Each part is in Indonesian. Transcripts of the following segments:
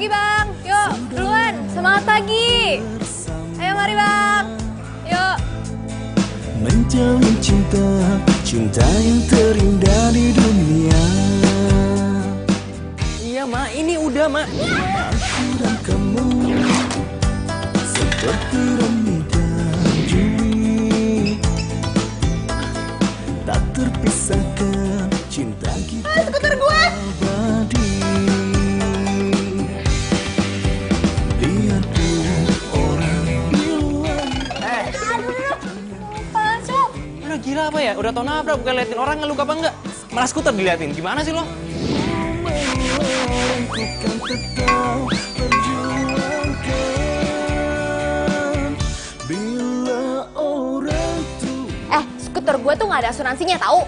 pagi bang, yuk duluan, semangat pagi. Ayo mari bang, yuk. Menjalin cinta, cinta yang terindah di dunia. Iya mak, ini udah mak. Aku dan kamu seperti Romeo dan Juliet, tak terpisahkan cinta kita. Skuter gue. Abadi. Biarpun orang bilang. Masuk. Udah gila apa ya? Udah tau nabrak, bukan liatin orang ngeluka apa enggak? Malah skuter diliatin, gimana sih lo? Ku kan tetap perjuangkan bila orang tua Skuter gue tuh nggak ada asuransinya tahu.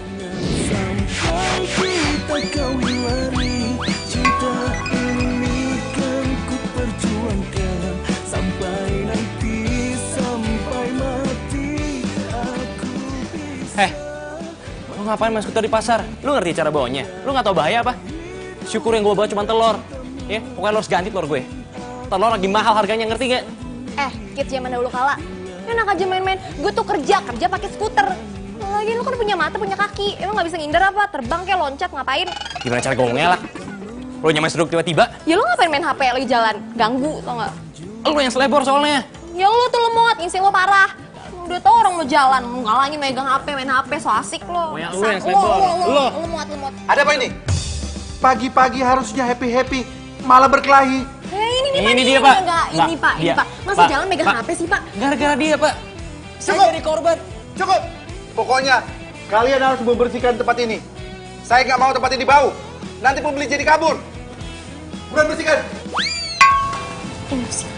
sampai kita kawin lari. Cinta ini kan ku perjuangkan sampai nanti, sampai mati aku bisa. Lo ngapain main skuter di pasar? Lo ngerti cara bawanya? Lo nggak tau bahaya apa? Syukur yang gue bawa cuma telur. Ya, pokoknya lo harus ganti telur gue. Telur lagi mahal harganya, ngerti nggak? Kids zaman dahulu kala, enak aja main-main. Gue tuh kerja pakai skuter. Lagi lu kan punya mata, punya kaki. Emang nggak bisa ngindar apa? Terbang kayak loncat, ngapain? Gimana cara ngomongnya lah? Lo nyampe seduk tiba-tiba? Ya lu ngapain main HP lagi jalan? Ganggu, tau nggak? Lo yang selebor soalnya. Ya lu tuh lemot, insting lo parah. Udah tau orang mau jalan, ngalangin megang HP, main HP, so asik lo. Pokoknya lu yang selebor. Lu. Lemot. Ada apa ini? Pagi-pagi harusnya happy-happy, malah berkelahi. Ini nih, Ini Pak. dia, Pak. Enggak, Nggak, ini Pak, ini dia. Pak. Masa Pak, jalan megang Pak. HP sih, Pak? Gara-gara dia, Pak. Saya Cukup. jadi korban. Cukup! Pokoknya, kalian harus membersihkan tempat ini. Saya nggak mau tempat ini bau. Nanti pembeli jadi kabur. Buruan bersihkan. Emosi,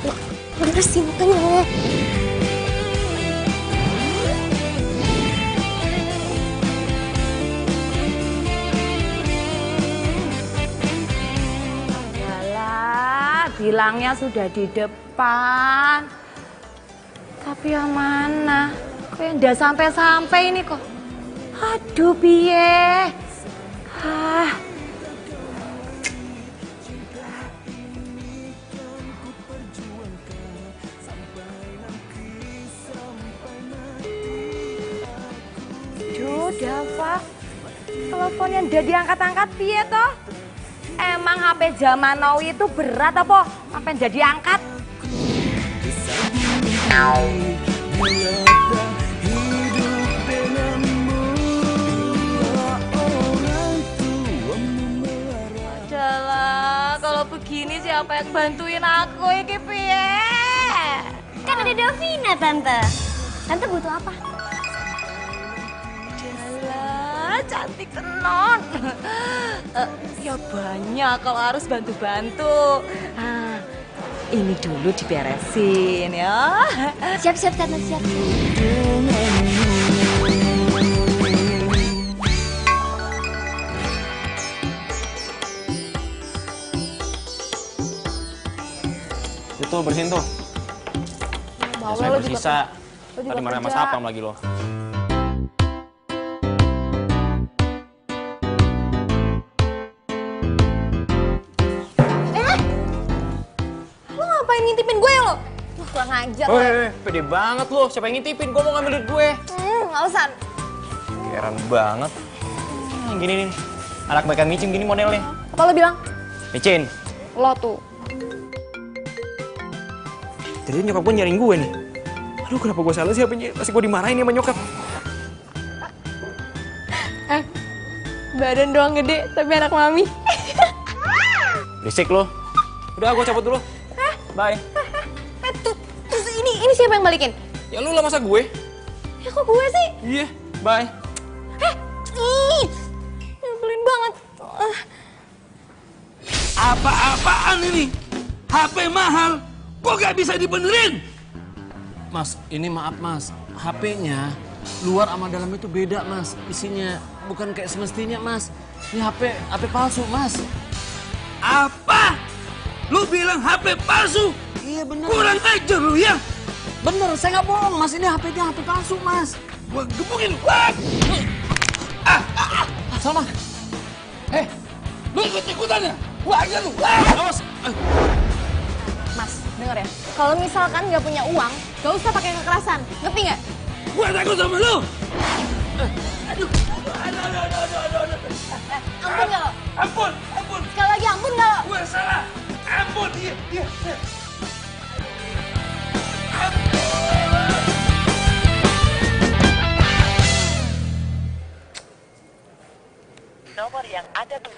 bener sih makanya. Yalah, bilangnya sudah di depan. Tapi yang mana? Kok yang udah sampai-sampai ini kok. Aduh, piye. Duh, Dava. Telepon yang udah diangkat-angkat piye toh? Emang HP zaman now itu berat apa? Sampai jadi angkat? Adalah, kalau begini siapa yang bantuin aku iki piye? Kan ada Davina, Tante. Tante butuh apa? Alah, cantik tenon. Ya banyak kalau harus bantu-bantu. Ini dulu diberesin ya. Siap-siap, Tante, siap. Itu bersihin tuh. Bawa Saya lo juga. bersisa. Lo juga Tadi marah sama kerja. sapam lagi lo. Lo ngapain ngintipin gue lo? Lo kurang ajar lo. Pede banget lo. Siapa yang ngintipin? Gue mau ngambil duit gue. Alasan. Heran banget. Gini nih. Anak mereka micin gini modelnya. Apa lo bilang? Micin. Lo tuh. Jadi nyokap gue nyariin gue nih. Aduh, kenapa gue salah sih apanya? Pasti gue dimarahin nih sama nyokap. Badan doang gede, tapi anak mami. Berisik lo. Udah, gue cabut dulu. Bye. Terus ini siapa yang balikin? Ya lu lah masa gue? Ya kok gue sih? Iya, bye. Nyebelin banget. Apa-apaan ini? HP mahal, kok gak bisa dibenerin? Mas, ini maaf mas, HP-nya luar sama dalam itu beda mas, isinya bukan kayak semestinya mas. Ini HP palsu mas. Apa? Lu bilang HP palsu? Iya bener. Kurang ajar lu ya? Bener, saya nggak bohong mas. Ini HP-nya HP palsu mas. Gua gebukin. Wah! Salma. Lu ikut-ikutan ya? Wah, aja lu. Wah! Awas. denger ya. Kalau misalkan nggak punya uang, gak usah pakai kekerasan. Ngerti nggak? Gua takut sama lu. Ampun nggak lo? Ampun, ampun. Sekali lagi ampun nggak lo? Gua salah. Ampun, iya.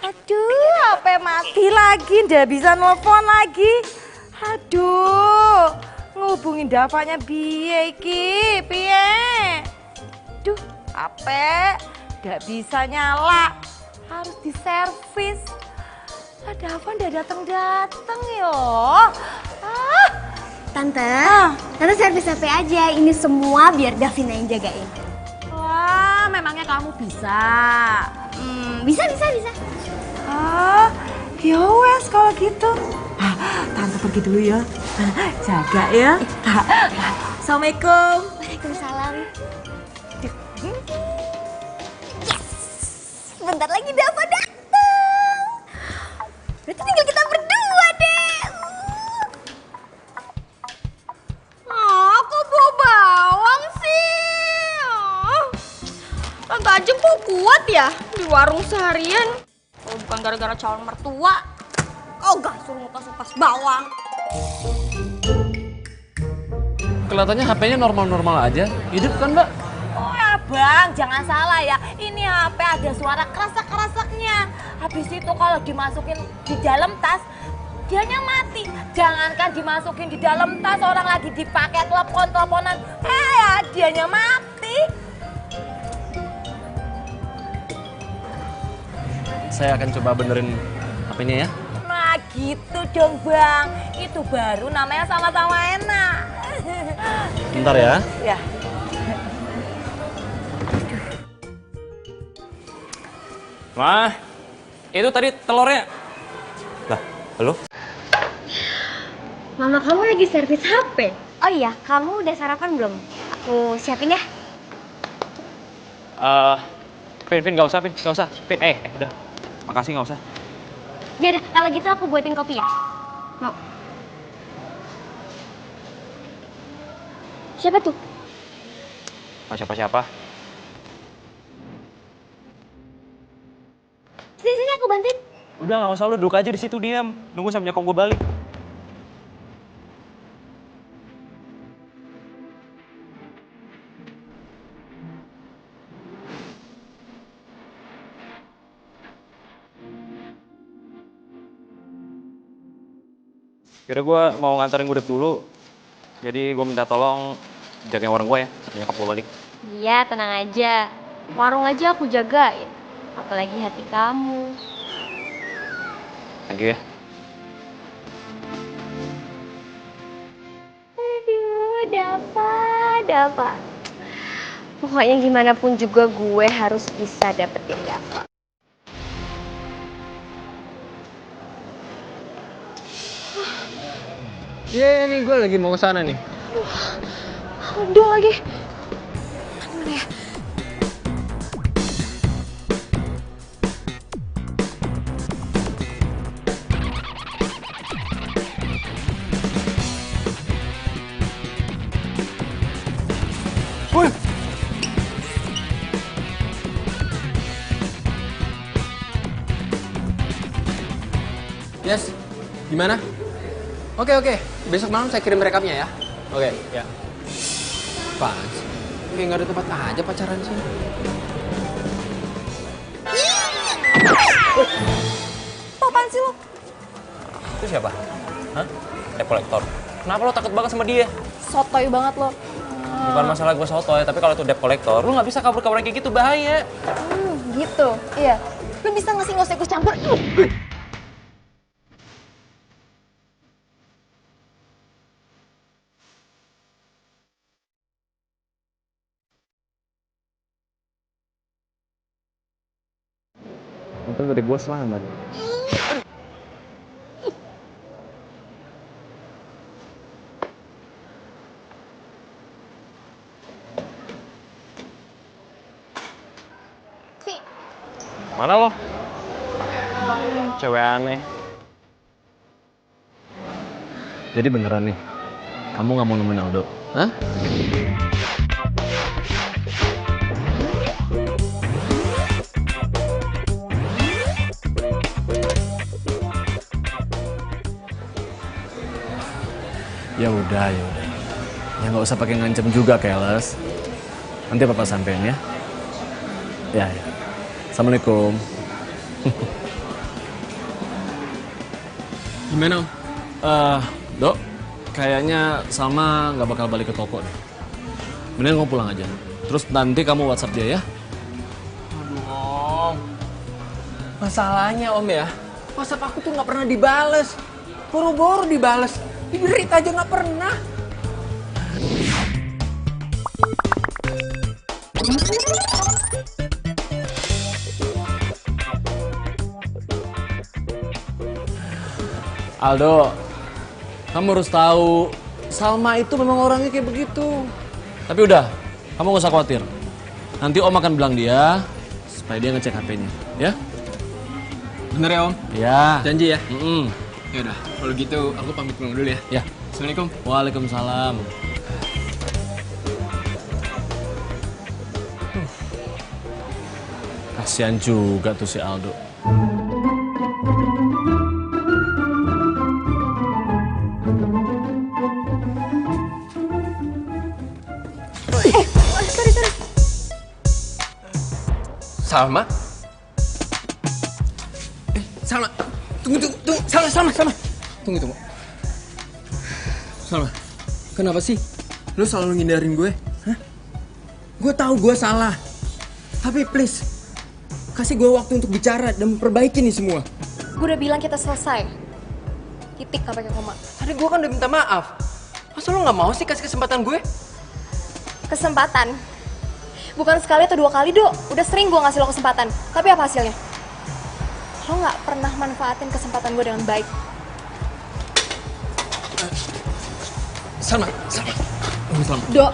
Aduh, HP mati lagi, ndak bisa nelfon lagi. Aduh, ngubungin Davanya piye iki? Piye? Duh, HP ndak bisa nyala. Harus diservis. Dava ndak datang-datang yo. Tante, Tante servis HP aja. Ini semua biar Davina yang jagain. Wah, memangnya kamu bisa? Bisa. Ya wes kalau gitu. Tante pergi dulu ya. Jaga ya. Assalamualaikum. Waalaikumsalam. Yes! Bentar lagi Dava datang. Berarti tinggal kita berdua deh. Kok bawa bawang sih? Tante Ajeng kok kuat ya di warung seharian? Oh, bukan gara-gara calon mertua. Oh, gak suruh ngupas-ngupas bawang. Kelihatannya HP-nya normal-normal aja. Hidup kan, Mbak? Oh ya bang, jangan salah ya. Ini HP ada suara kerasak-kerasaknya. Habis itu kalau dimasukin di dalam tas, dianya mati. Jangankan dimasukin di dalam tas, orang lagi dipakai telepon-teleponan, ya dianya mati. Saya akan coba benerin HP-nya ya. Nah gitu dong bang, itu baru namanya sama-sama enak. Bentar ya. Ya. Wah, itu tadi telurnya. Lah, lu? Mama kamu lagi servis HP. Oh iya, kamu udah sarapan belum? Aku siapin ya. Vin, gak usah, Vin, gak usah. Vin, udah. Makasih, gak usah. Ya udah, kalau gitu aku buatin kopi ya. Mau? Siapa tuh? Oh, siapa-siapa. Sini aku bantuin. Udah, gak usah, lu duduk aja di situ diam. Nunggu sampai nyokap gue balik. Kira gue mau nganterin Gudeg dulu. Jadi gue minta tolong jagain warung gue ya, sampai nyokap gue balik. Iya, tenang aja. Warung aja aku jagain. Apalagi hati kamu. Thank you ya. Aduh, Dava. Pokoknya gimana pun juga gue harus bisa dapetin Dava. Iya, nih gue lagi mau ke sana nih. Aduh lagi. Mana ya? Woi. Yes, gimana? Oke. Besok malam saya kirim rekamnya ya. Oke, ya. Apaan sih? Kayak nggak ada tempat aja pacaran sih. Apaan sih lo? Itu siapa? Hah? Debt collector. Kenapa lo takut banget sama dia? Sotoy banget lo. Bukan masalah gue sotoy, tapi kalau itu debt collector, lo nggak bisa kabur-kaburan kayak gitu, bahaya. Gitu. Iya. Lo bisa nggak sih nggak usah ikut campur? Untung dari gue selamat. Vi, Mana lo? Cewek aneh. Jadi beneran nih, kamu nggak mau nemuin Aldo? Hah? Ya udah. Ya nggak usah pakai ngancem juga, Keles. Nanti papa sampein ya. Ya. Assalamualaikum. Gimana Om? Dok, kayaknya Salma nggak bakal balik ke toko deh. Mending kamu pulang aja. Terus nanti kamu WhatsApp dia ya. Aduh Om. Masalahnya Om ya, WhatsApp aku tuh nggak pernah dibales. Boro-boro dibales. Di-read aja nggak pernah. Aldo, kamu harus tahu, Salma itu memang orangnya kayak begitu. Tapi udah, kamu gak usah khawatir. Nanti Om akan bilang dia, supaya dia ngecek HP-nya, ya? Bener ya Om? Ya. Janji ya? Ya udah, kalau gitu aku pamit pulang dulu ya. Ya. Assalamualaikum. Waalaikumsalam. Kasian juga tuh si Aldo. Salma? Salma. Tunggu. Salma. Tunggu. Salma, kenapa sih lu selalu ngindarin gue? Hah? Gue tahu gue salah. Tapi please, kasih gue waktu untuk bicara dan memperbaiki nih semua. Gue udah bilang kita selesai. Titik, gak pakai koma. Tadi gue kan udah minta maaf. Masa lu gak mau sih kasih kesempatan gue? Kesempatan? Bukan sekali atau 2 kali, Dok. Udah sering gue ngasih lo kesempatan. Tapi apa hasilnya? Lo gak pernah manfaatin kesempatan gue dengan baik. Salma. Tunggu, Salma. Dok,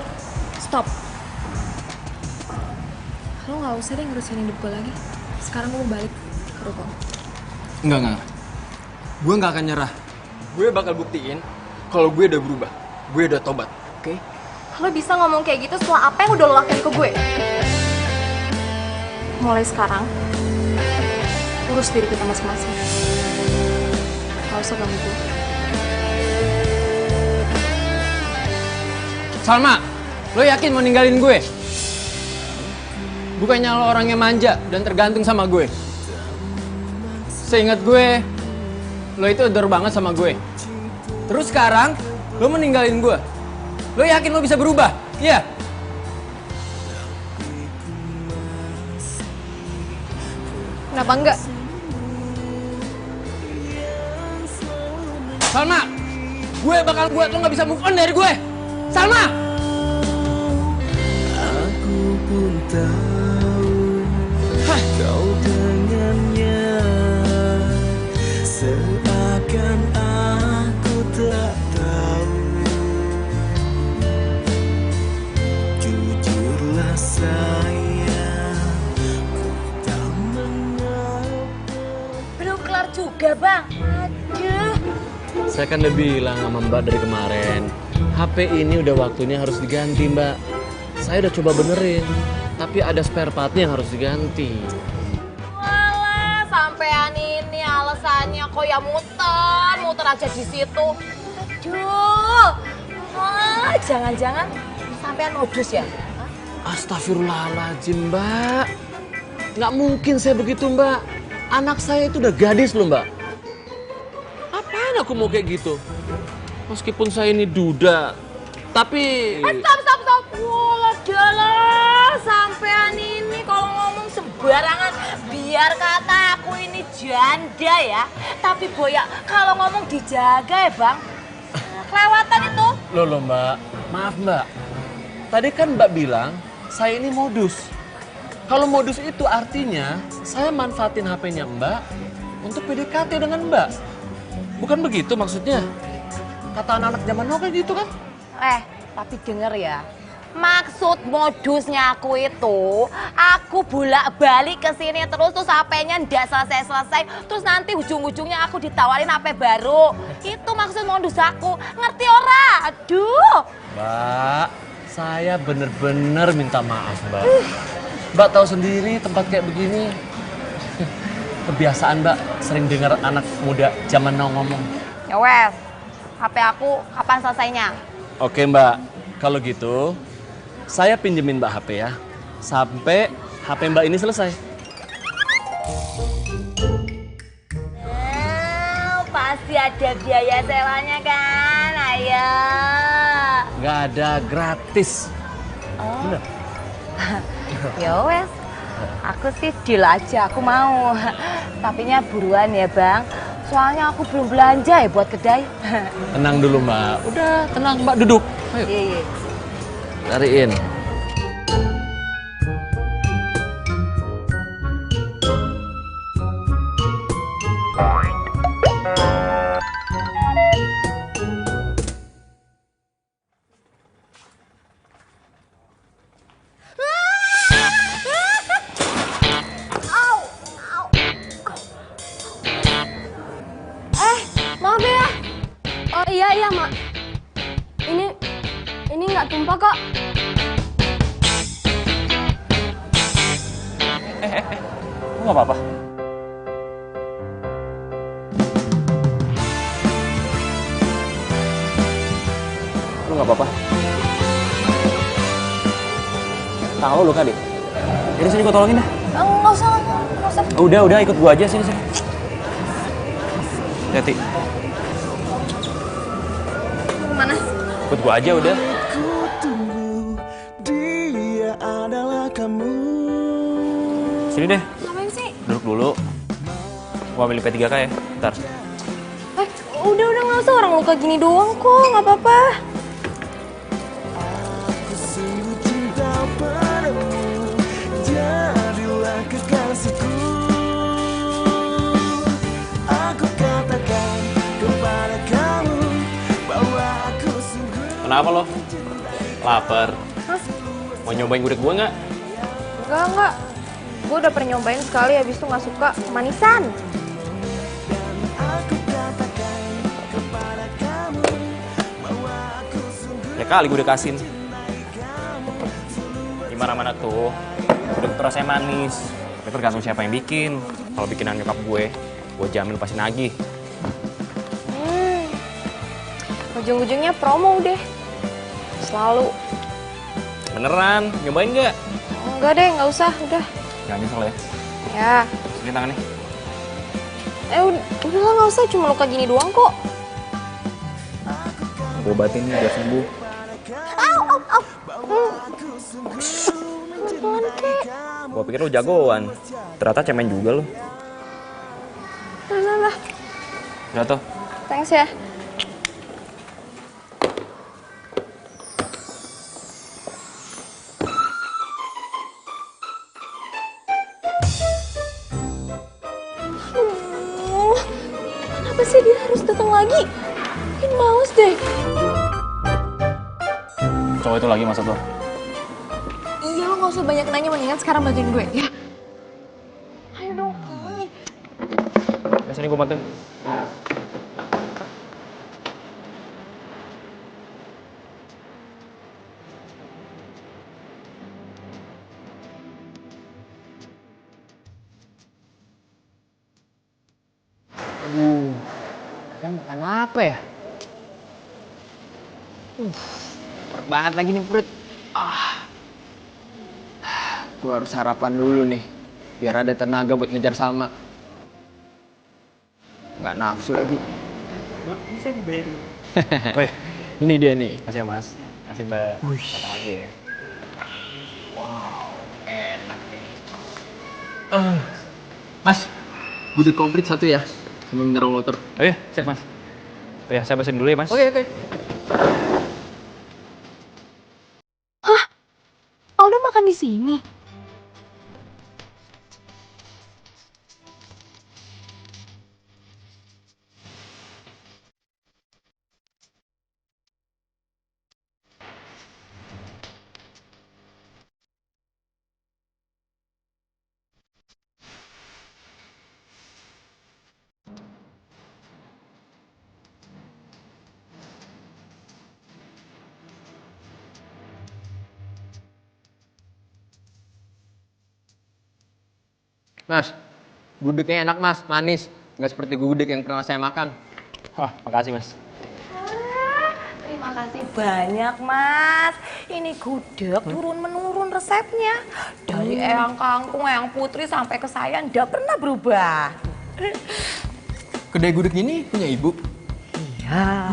stop. Lo gak usah deh ngurusin hidup gue lagi. Sekarang gue mau balik ke rumah. Enggak. Gue gak akan nyerah. Gue bakal buktiin kalau gue udah berubah. Gue udah tobat, oke? Lo bisa ngomong kayak gitu setelah apa yang udah lo lakuin ke gue? Mulai sekarang, urus diri kita masing-masing. Gak usah ganggu gue. Salma, lo yakin mau ninggalin gue? Bukannya lo orangnya manja dan tergantung sama gue. Seingat gue, lo itu adore banget sama gue. Terus sekarang, lo meninggalin gue. Lo yakin lo bisa berubah? Iya? Kenapa enggak? Salma, gue bakal buat lo gak bisa move on dari gue. Salma! Aku pun tahu kau dengannya, seakan aku tak tahu. Jujurlah sayang, ku tak mengapa. Belum kelar juga, Bang. Aduh. Saya kan udah bilang sama Mbak dari kemarin, HP ini udah waktunya harus diganti, Mbak. Saya udah coba benerin, tapi ada spare partnya yang harus diganti. Walah, sampean ini alasannya kok ya muter aja di situ. Aduh. Jangan-jangan sampean modus ya? Astagfirullahaladzim, Mbak. Nggak mungkin saya begitu, Mbak. Anak saya itu udah gadis loh, Mbak. Ngapain aku mau kayak gitu? Meskipun saya ini duda, tapi... Stop. Walah, dalah. Sampean ini kalau ngomong sembarangan, biar kata aku ini janda ya. Tapi Boya, kalau ngomong dijaga ya, Bang. Kelewatan itu. Loh, Mbak. Maaf, Mbak. Tadi kan Mbak bilang, saya ini modus. Kalau modus itu artinya, saya manfaatin HP-nya Mbak untuk PDKT dengan Mbak. Bukan begitu maksudnya? Kata anak-anak zaman now kayak gitu kan? Tapi denger ya, Maksud modusnya aku itu, aku bolak-balik ke sini terus HP-nya ndak selesai-selesai, terus nanti ujung-ujungnya aku ditawarin HP baru. Itu maksud modus aku. Ngerti ora? Aduh. Mbak, saya bener-bener minta maaf, Mbak. Mbak tahu sendiri tempat kayak begini. Kebiasaan, Mbak, sering dengar anak muda zaman now ngomong. Ya wes, HP aku kapan selesainya? Oke, Mbak. Kalau gitu, saya pinjemin Mbak HP ya. Sampai HP Mbak ini selesai. Pasti ada biaya sewanya kan? Ayo. Nggak ada, gratis. Bener. Ya wes, aku sih deal aja, aku mau. Tapinya buruan ya bang, soalnya aku belum belanja ya buat kedai. Tenang dulu, Mbak. Udah, tenang, Mbak. Duduk. Ayo. Iya. Cariin. Maaf ya. Oh iya mak. Ini nggak tumpah kok. Lu nggak apa-apa? Lu nggak apa-apa? Tangan lu luka deh. Jadi sini gua tolongin dah. Nggak usah. Udah ikut gua aja sini. Hati. Mana? Ikut gua aja udah. Ku tunggu, dia adalah kamu. Sini deh, Ngapain sih? duduk dulu. Gua ambil P3K ya, ntar. Udah nggak usah, orang luka gini doang kok, nggak apa-apa. Ku sungguh cinta padamu, jadilah kekasihku. Aku katakan kepada kamu bahwa aku sungguh. Kenapa lo? Lapar? Mau nyobain gudeg gua nggak? Enggak. Gue udah pernah nyobain sekali, habis itu nggak suka manisan. Aku katakan kepada kamu bahwa aku sungguh. Ya kali gudeg asin. Gimana-mana tuh, gudeg tuh rasanya manis. Tapi tergantung siapa yang bikin. Kalau bikinan nyokap gue jamin pasti nagih. Ujung-ujungnya promo deh. Selalu. Beneran, nyobain nggak? Enggak deh, nggak usah, udah. Jangan nyesel ya. Ya. Sini tangannya. Udah lah, nggak usah, cuma luka gini doang kok. Gue obatin nih biar sembuh. Pelan-pelan kek. Gue pikir lu jagoan. Ternyata cemen juga lu. Lah. Jatuh. Thanks ya. Kenapa sih dia harus datang lagi? Makin males deh. Cowok itu lagi maksud lo? Iya, lo gak usah banyak nanya, mendingan sekarang bantuin gue, ya? Ayo dong. Ya sini gue bantuin. Kan makan apa ya? Perut banget lagi nih perut. Gue harus sarapan dulu nih, biar ada tenaga buat ngejar Salma. Nggak nafsu lagi. Bisa dibayar. Wih, ini dia nih. Makasih ya mas. Makasih mbak. Wih. Datang lagi ya. Mas, butuh komplit satu ya, sama mineral water. Oh iya, siap mas. Oh ya, saya pesan dulu ya mas. Oke. Aldo makan di sini? Mas, gudegnya enak mas, manis. Nggak seperti gudeg yang pernah saya makan. Wah, makasih mas. Terima kasih banyak mas. Ini gudeg turun-menurun resepnya. Dari Eyang Kangkung, Eyang Putri sampai ke saya ndak pernah berubah. Kedai gudeg ini punya ibu? Ya.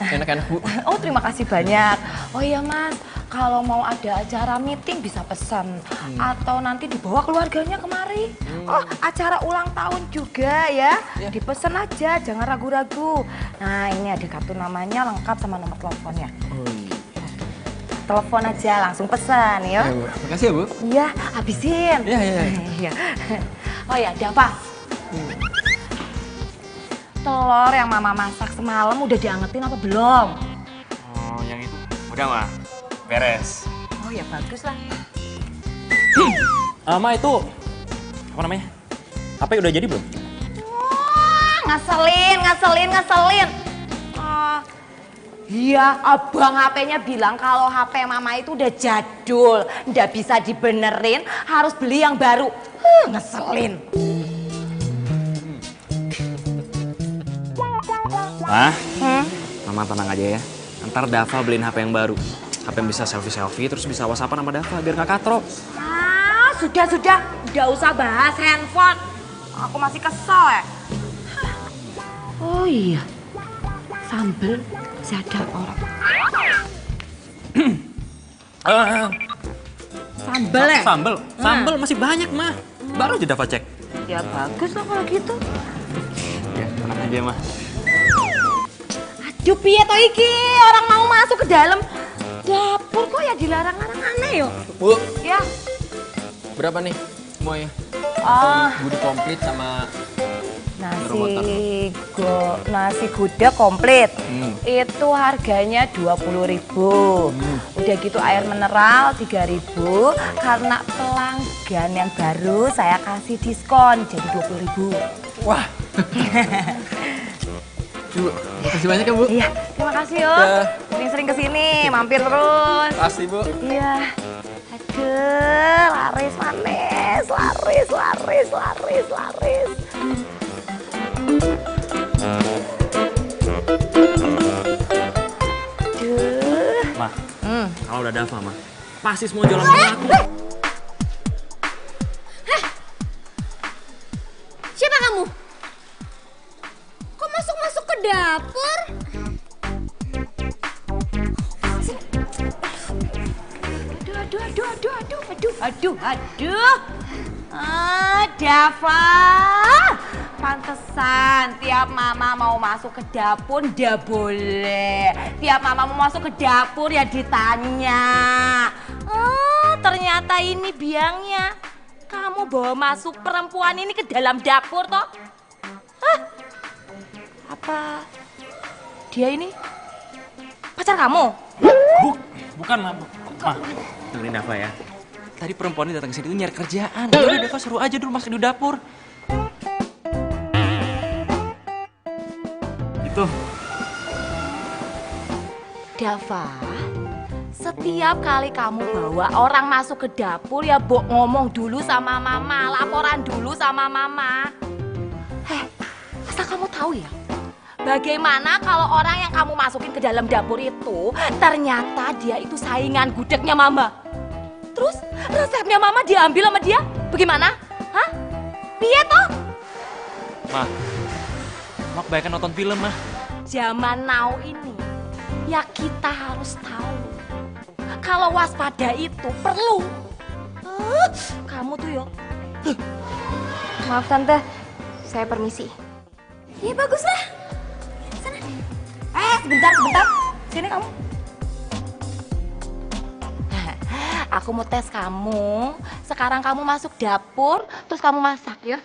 Enak-enak bu. Oh terima kasih banyak. Oh iya mas, kalau mau ada acara meeting bisa pesan. Atau nanti dibawa keluarganya kemari. Oh acara ulang tahun juga ya. Dipesan aja, jangan ragu-ragu. Nah ini ada kartu namanya lengkap sama nomor teleponnya. Oh iya. Telepon aja langsung pesan ya. Bu. Makasih ya bu. Iya, habisin. Iya, iya. Iya. Oh ya, ada apa? Telur yang mama masak semalam udah diangetin apa belum? Oh, yang itu. Udah mah, beres. Oh ya bagus lah. Ma itu, apa namanya? HP udah jadi belum? Wah, ngeselin. Iya, abang HP-nya bilang kalau HP mama itu udah jadul, nggak bisa dibenerin, harus beli yang baru. Ngeselin. Mah, Mama tenang aja ya. Ntar Dava beliin HP yang baru. HP yang bisa selfie-selfie, terus bisa whatsappan sama Dava, biar gak katro. Ah, sudah. Nggak usah bahas handphone. Aku masih kesel ya. Oh iya, sambel masih ada orang. Sambel ya? Sambel masih banyak mah. Baru aja Dava cek. Ya bagus lah kalau gitu. Ya, tenang aja mah. Aduh piye toh iki, orang mau masuk ke dalam dapur kok ya dilarang-larang aneh yo. Bu, Ya. berapa nih semuanya? Ah, Gudeg komplit sama nasi gudeg komplit. Itu harganya 20.000. Udah gitu air mineral 3.000. Karena pelanggan yang baru saya kasih diskon jadi 20.000. Wah. Bu, makasih banyak ya bu. Iya, terima kasih yo. Sering-sering kesini, mampir terus. Pasti bu. Iya. Aduh, laris manis, laris. Aduh. Mah, kalau udah Dava mah, pasti semua jualan sama aku. Siapa kamu? Kok masuk-masuk ke dapur? Aduh. Dava. Pantesan tiap mama mau masuk ke dapur ndak boleh. Tiap mama mau masuk ke dapur ya ditanya. Ternyata ini biangnya. Kamu bawa masuk perempuan ini ke dalam dapur toh? Apa dia ini pacar kamu? Bukan mah. Mah, dengerin Dava ya. Tadi perempuan ini datang ke sini tuh nyari kerjaan. Udah Dava suruh aja dulu masuk di dapur. Itu. Dava, setiap kali kamu bawa orang masuk ke dapur ya ngomong dulu sama mama, laporan dulu sama mama. Asal kamu tahu ya, bagaimana kalau orang yang kamu masukin ke dalam dapur itu ternyata dia itu saingan gudegnya mama. Terus resepnya mama diambil sama dia, bagaimana? Hah? Piye toh? Mah kebanyakan nonton film mah. Zaman now ini, ya kita harus tahu. Kalau waspada itu perlu. Kamu tuh yo. Maaf tante, saya permisi. Iya bagus lah. Sana. Sebentar. Sini kamu. Aku mau tes kamu. Sekarang kamu masuk dapur, terus kamu masak ya.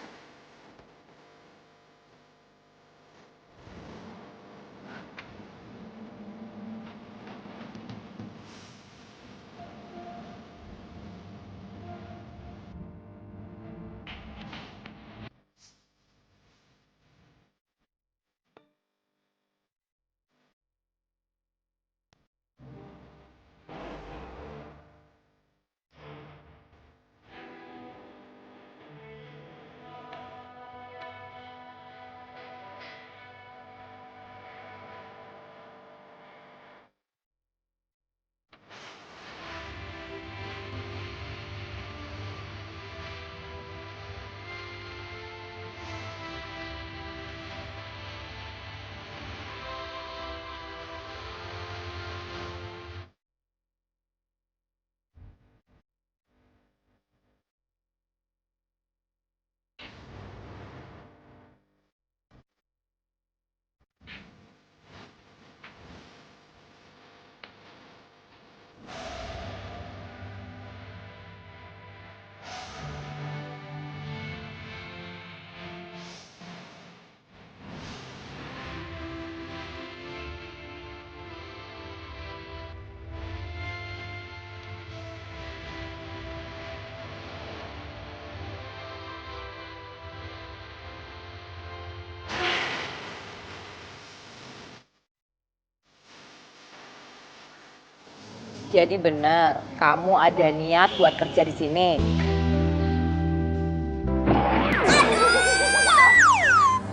Jadi benar, kamu ada niat buat kerja di sini.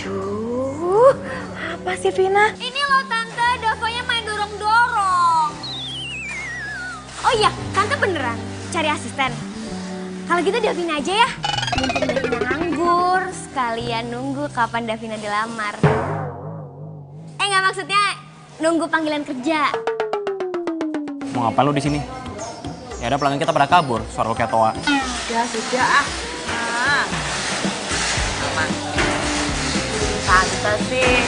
Duh, apa sih Vina? Ini loh Tante, Davanya main dorong-dorong. Oh iya, Tante beneran cari asisten. Kalau gitu Davina aja ya. Mumpung Davina nganggur, sekalian nunggu kapan Davina dilamar. Nggak maksudnya nunggu panggilan kerja. Mau ngapain lu di sini? Ya ada pelanggan kita pada kabur, suara lu kayak toa. Sudah ah. Aman. Tante sih,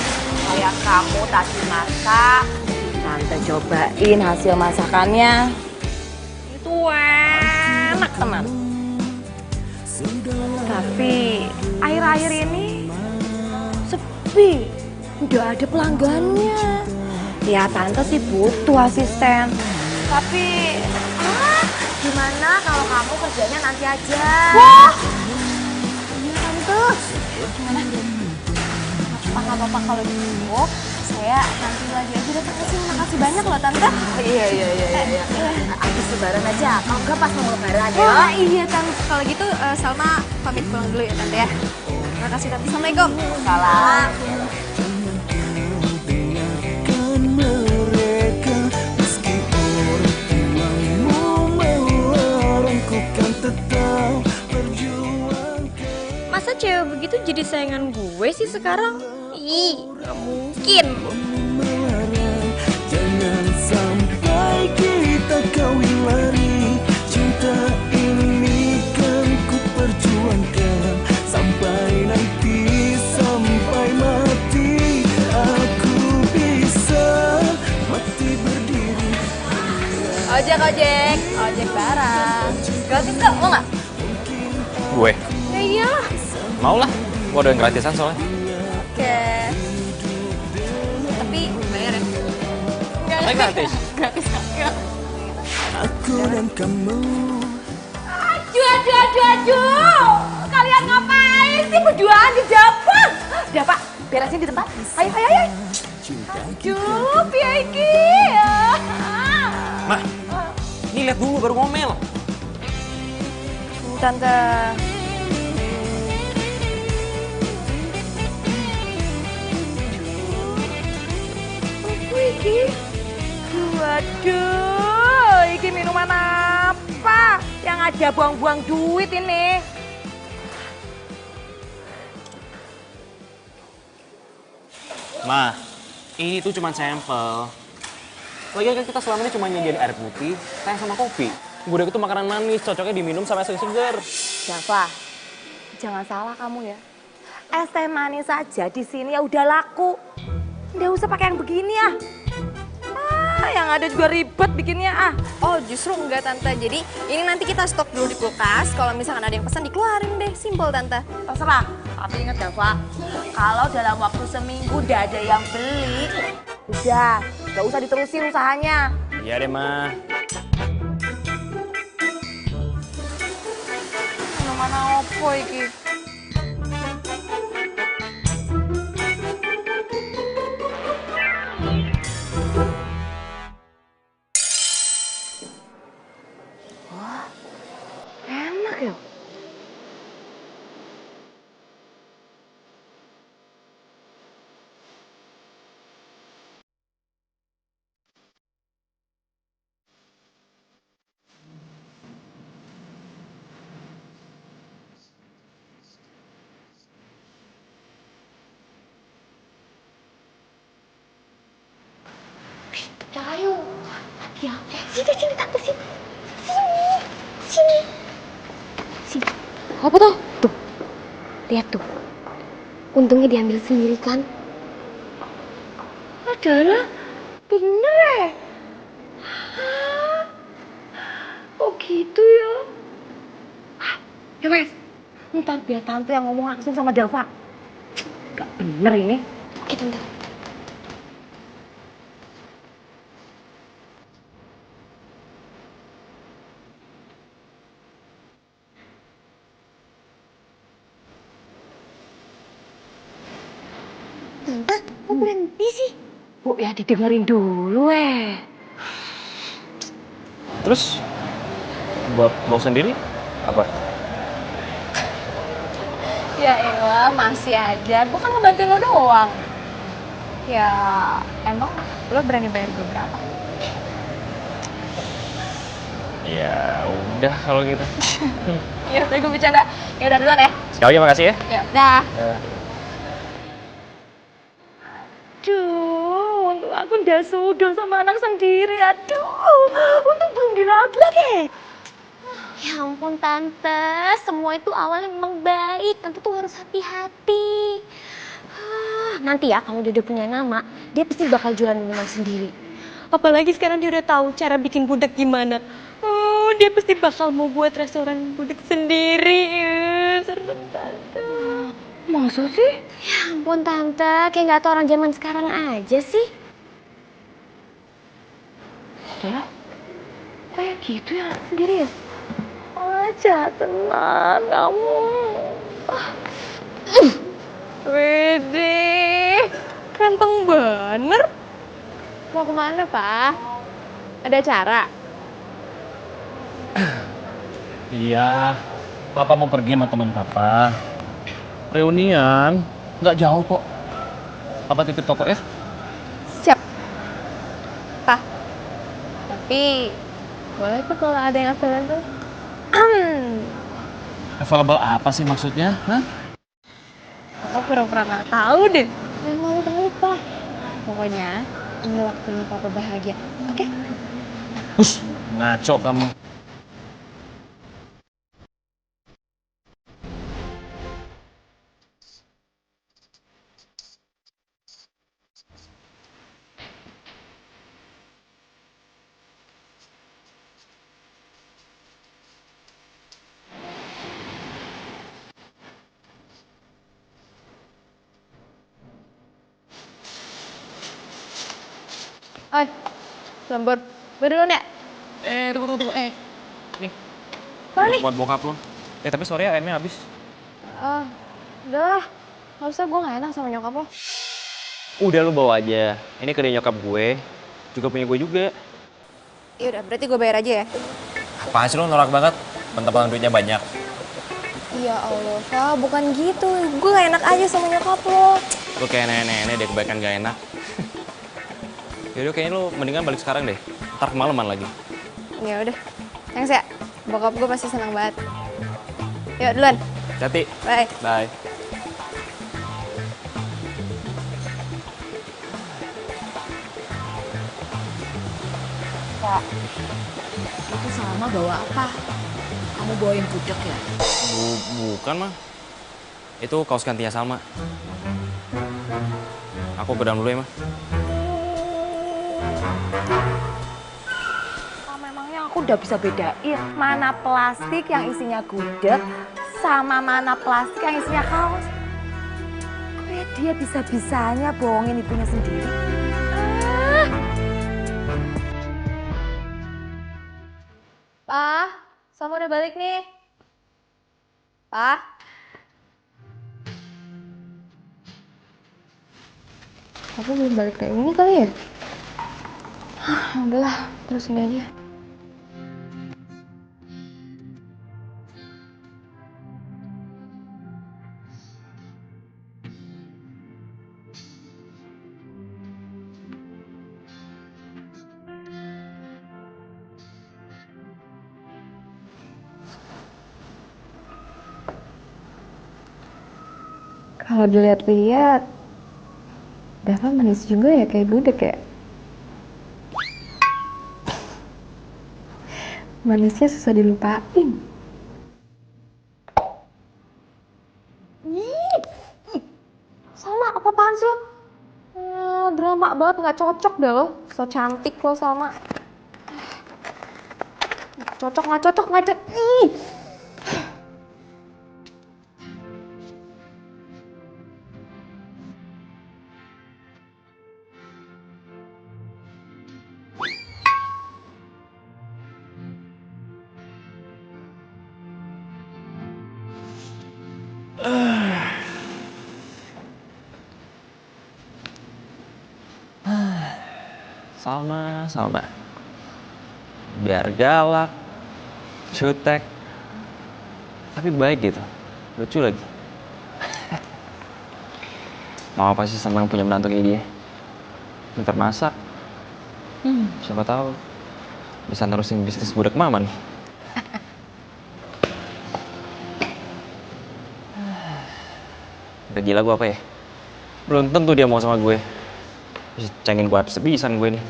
kayak kamu tadi masak, Tante cobain hasil masakannya. Itu enak teman. Tapi akhir-akhir ini sepi, udah ada pelanggannya. Ya Tante sih butuh asisten. Tapi, gimana kalau kamu kerjanya nanti aja? Wah! Iya Tante. Gimana? Nggak apa-apa kalau gitu. Saya nanti lagi aja datang ke sini. Makasih banyak loh Tante. Iya. Habis lebaran aja. Kalau nggak pas mau lebaran ya. Oh iya Tante, kalau gitu Salma pamit pulang dulu ya Tante ya. Terima kasih Tante. Assalamualaikum. Salam. Masa cewek begitu jadi sayangan gue sih sekarang? Ih, gak mungkin. Jangan sampai kita kawin lari. Cinta ini kan ku perjuangkan sampai nanti, sampai mati. Aku bisa mati berdiri. Ojek barang. Gratis kok, mau nggak? Gue? Ya iyalah. Mau lah, gue ada yang gratisan soalnya. Oke. Tapi bayar ya? Katanya gratis. Gratis enggak? Aku dan kamu. Aduh. Kalian ngapain sih berduaan di dapur? Udah Pak, beresin di tempat. Ayo. Aduh, Piaiki. Mah, ini lihat dulu baru ngomel. Tante. Waduh, ini minuman apa yang ada buang-buang duit ini? Mah, ini tuh cuma sampel. Lagian kan kita selama ini cuma nyediain air putih, teh sama kopi. Gudeg itu makanan manis, cocoknya diminum sama es seger. Dava, jangan salah kamu ya. Es teh manis saja di sini ya udah laku. Nggak usah pakai yang begini ya. Yang ada juga ribet bikinnya ah. Oh justru enggak Tante, jadi ini nanti kita stok dulu di kulkas. Kalau misalkan ada yang pesan dikeluarin deh, simple Tante. Terserah, tapi ingat Dava, kalau dalam waktu seminggu udah ada yang beli, udah, nggak usah diterusin usahanya. Iya deh, Mah. Mana opo iki? Wah, enak ya. Ayo. Ya, sini Tante sini. Sini. Apa tuh? Tuh. Lihat tuh. Untungnya diambil sendiri kan? Adalah bener ya? Oh gitu ya? Ya wes, ntar biar tante yang ngomong langsung sama Dava. Gak bener ini. Oke, Tante. Tante, kok berhenti sih? Bu ya didengerin dulu Terus buat lo sendiri apa? Ya elah, masih aja. Gue kan ngebantuin lo doang. Ya, emang lo berani bayar gue berapa? Ya udah kalau gitu. Ya udah, gue bercanda. Ya udah duluan ya. Sekali lagi makasih ya. Ya udah. Aduh, untuk aku udah sudah sama anak sendiri. Aduh, untuk belum dirawat lagi. Ya ampun Tante, semua itu awalnya memang baik. Tante tuh harus hati-hati. Nanti ya kalau dia udah punya nama, dia pasti bakal jualan minuman sendiri. Apalagi sekarang dia udah tahu cara bikin budak gimana. Oh, dia pasti bakal mau buat restoran budak sendiri. Serem Tante. Maksud sih? Ya ampun Tante, kayak nggak tahu orang zaman sekarang aja sih. Ya? Kayak gitu ya sendiri ya? Aja tenang kamu. Widih, ganteng bener. Mau kemana, Pak? Ada acara? Iya, papa mau pergi sama teman papa. Reunian, nggak jauh kok. Papa titip toko ya? Siap. Pak. Tapi boleh tuh kalau ada yang available. Available apa sih maksudnya? Hah? Aku pura-pura nggak tahu deh. Mau lupa. Pokoknya ini waktunya papa bahagia. Oke? Hus, ngaco kamu. Oi, lembur. Berduluan ya? Tunggu. Nih, Mana nih? buat bokap lo. Tapi sorry ya, airnya habis. Udah lah. Nggak usah, gue nggak enak sama nyokap lo. Udah lu bawa aja. Ini kerja nyokap gue, juga punya gue juga. Yaudah, berarti gue bayar aja ya? Apaan sih lu norak banget? Mentang-mentang duitnya banyak. Ya Allah, Fa, bukan gitu. Gue gak enak aja sama nyokap lo. Lu kayak nenek-nenek deh, kebaikan gak enak. Yaudah, kayaknya lu mendingan balik sekarang deh. Ntar kemalaman lagi. Ya udah, thanks ya. Bokap gue pasti senang banget. Yuk, duluan. Hati. Bye. Bye. Kak, itu Salma bawa apa? Kamu bawain budak ya? Bukan, mah. Itu kaos gantinya Salma. Aku ke dalam dulu ya, mah. Memangnya aku udah bisa bedain mana plastik yang isinya gudeg sama mana plastik yang isinya kaos. Kayak dia bisa-bisanya bohongin ibunya sendiri. Pak, Salma udah balik nih. Pak. Aku belum balik kayak ini kali ya? Udahlah, terus ini aja. Kalau dilihat-lihat, Dava manis juga ya kayak budak ya. Manisnya susah dilupain. Salma, apa-apaan sih lo? Drama banget, nggak cocok dah lo. So cantik lo, Salma. Nggak cocok. Ih. Salma. Biar galak, jutek, tapi baik gitu. Lucu lagi. Mama pasti senang punya menantu kayak dia. Pintar masak. Siapa tahu bisa nerusin bisnis budak mama nih. Udah gila gue apa ya? Belum tentu dia mau sama gue. Bisa cengin gue habis-habisan gue nih.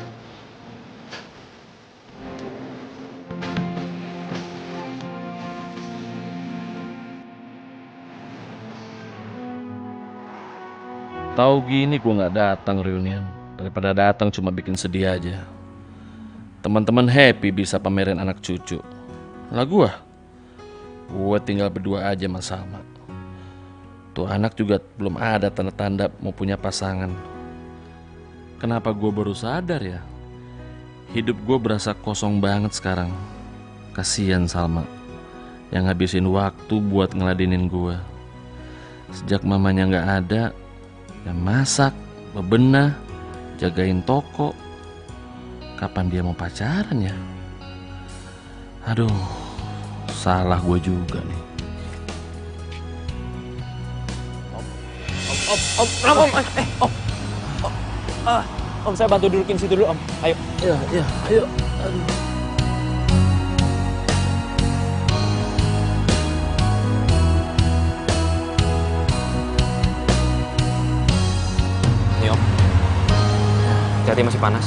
Tahu gini gue nggak datang reunian. Daripada datang cuma bikin sedih aja. Teman-teman happy bisa pamerin anak cucu. Lah gue tinggal berdua aja sama Salma. Tuh anak juga belum ada tanda-tanda mau punya pasangan. Kenapa gue baru sadar ya? Hidup gue berasa kosong banget sekarang. Kasian Salma yang ngabisin waktu buat ngeladenin gue. Sejak mamanya nggak ada, yang masak, bebenah, jagain toko. Kapan dia mau pacaran ya? Aduh, salah gue juga nih. Om, saya bantu dudukin situ dulu, Om. Ayo. Ya, ayo. Aduh. Nih, Om. Hati-hati masih panas.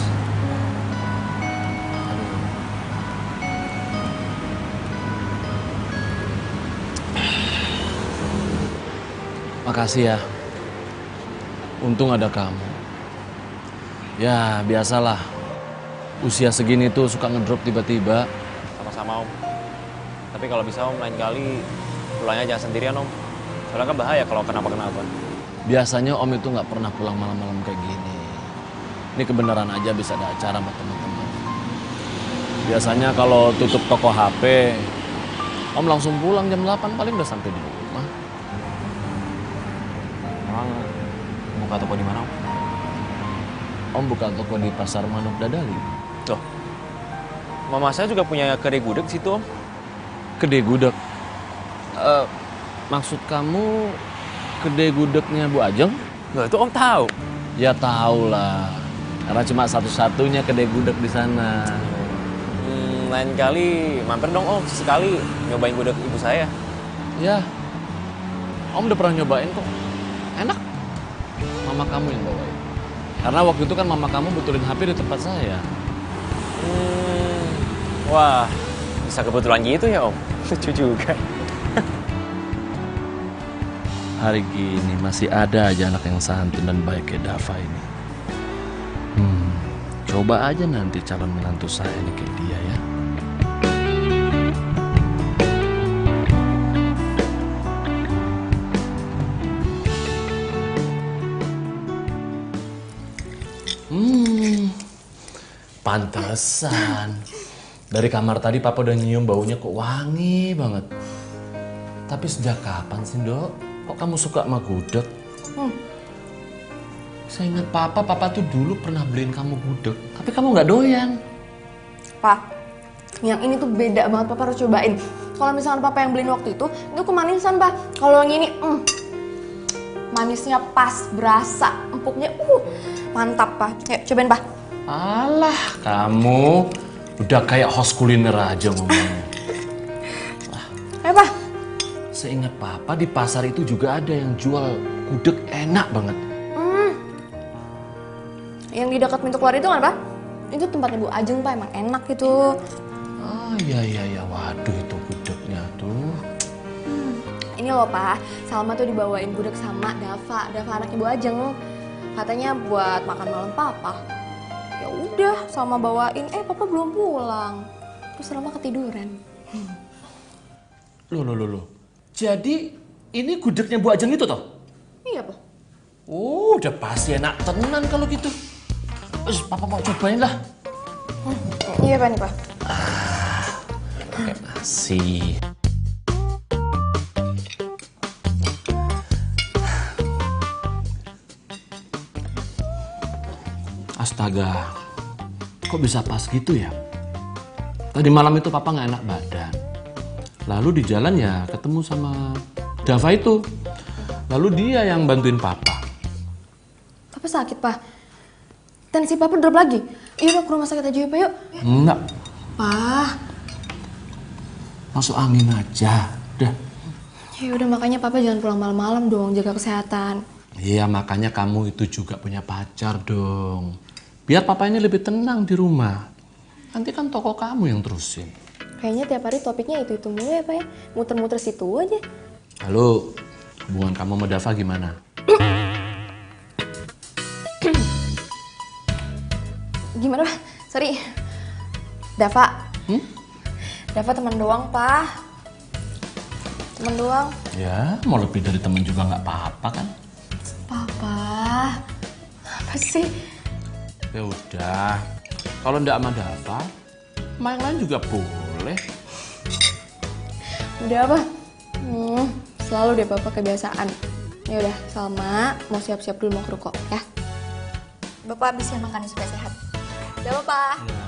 Makasih ya. Untung ada kamu. Ya, biasalah. Usia segini tuh suka ngedrop tiba-tiba. Sama-sama, Om. Tapi kalau bisa, Om, lain kali pulangnya jangan sendirian, Om. Soalnya kan bahaya kalau kenapa-kenapa. Biasanya Om itu nggak pernah pulang malam-malam kayak gini. Ini kebenaran aja bisa ada acara sama teman-teman. Biasanya kalau tutup toko HP, Om langsung pulang jam 8 paling udah sampai di rumah. Emang buka toko di mana, Om? Om buka toko di Pasar Manuk Dadali. Loh, mama saya juga punya kedai gudeg situ, Om. Kedai gudeg? Maksud kamu kedai gudegnya Bu Ajeng? Loh, itu Om tahu. Ya tahu lah. Karena cuma satu-satunya kedai gudeg di sana. Lain kali mampir dong, Om. Sesekali nyobain gudeg ibu saya. Ya, Om udah pernah nyobain kok. Enak. Mama kamu yang bawain. Karena waktu itu kan mama kamu betulin HP di tempat saya. Wah, bisa kebetulan gitu ya, Om. Lucu juga. Hari gini masih ada aja anak yang santun dan baik kayak Dava ini. Coba aja nanti calon menantu saya nih kayak dia ya. Pantesan. Dari kamar tadi Papa udah nyium baunya kok wangi banget. Tapi sejak kapan sih, Dok? Kok kamu suka sama gudeg? Saya ingat Papa tuh dulu pernah beliin kamu gudeg. Tapi kamu nggak doyan. Pak, yang ini tuh beda banget, Papa harus cobain. Kalau misalkan Papa yang beliin waktu itu kemanisan, Pak. Kalau yang ini, manisnya pas, berasa, empuknya, mantap, Pak. Ayo, cobain, Pak. Alah, kamu udah kayak host kuliner aja ngomongnya. Ayo, Pak. Seingat Papa di pasar itu juga ada yang jual gudeg enak banget. Yang di dekat pintu keluar itu kan, Pak? Itu tempatnya Bu Ajeng, Pak. Emang enak itu. Oh iya. Waduh itu gudegnya tuh. Ini loh, Pak. Salma tuh dibawain gudeg sama Dava anaknya Bu Ajeng. Katanya buat makan malam Papa. Ya udah, Salma bawain. Papa belum pulang. Terus Salma ketiduran. Loh. Jadi ini gudegnya Bu Ajeng itu toh? Iya, Pak. Udah pasti enak tenan kalau gitu. Terus Papa mau cobain lah. Iya, Pak, nih, Pak. Pakai nasi. Astaga, kok bisa pas gitu ya? Tadi malam itu papa nggak enak badan. Lalu di jalan ya ketemu sama Dava itu. Lalu dia yang bantuin papa. Papa sakit, Pak. Tensi Papa drop lagi. Yaudah ke rumah sakit aja ya, Pak, yuk. Enggak, Pak. masuk angin aja. Udah. Ya udah makanya Papa jangan pulang malam-malam dong, jaga kesehatan. Iya, makanya kamu itu juga punya pacar dong. Biar papa ini lebih tenang di rumah. Nanti kan toko kamu yang terusin. Kayaknya tiap hari topiknya itu mulu ya, Pak ya. Muter-muter situ aja. Lalu hubungan kamu sama Dava gimana? Gimana, Pak? Sorry. Dava. Dava teman doang, Pak. Teman doang. Ya, mau lebih dari temen juga nggak apa-apa kan? Papa. Apa sih? Ya udah. Kalau ndak sama Dava, sama yang lain juga boleh. Udah apa? Selalu deh Papa kebiasaan. Ya udah, Salma mau siap-siap dulu mau ke ruko ya. Bapak habisnya makan supaya sehat. Udah, Bapak. Ya.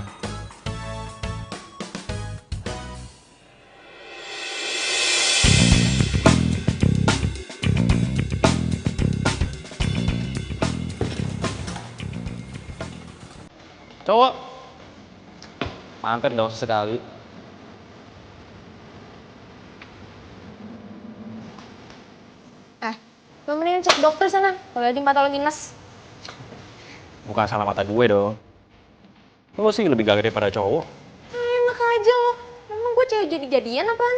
Cowok. Mampir dong sesekali. Lo mendingan cek dokter sana, kalau di mata lo minus. Bukan salah mata gue dong. Lo sih lebih gagah daripada cowok. Enak aja lo, emang gue cewek jadi-jadian apaan?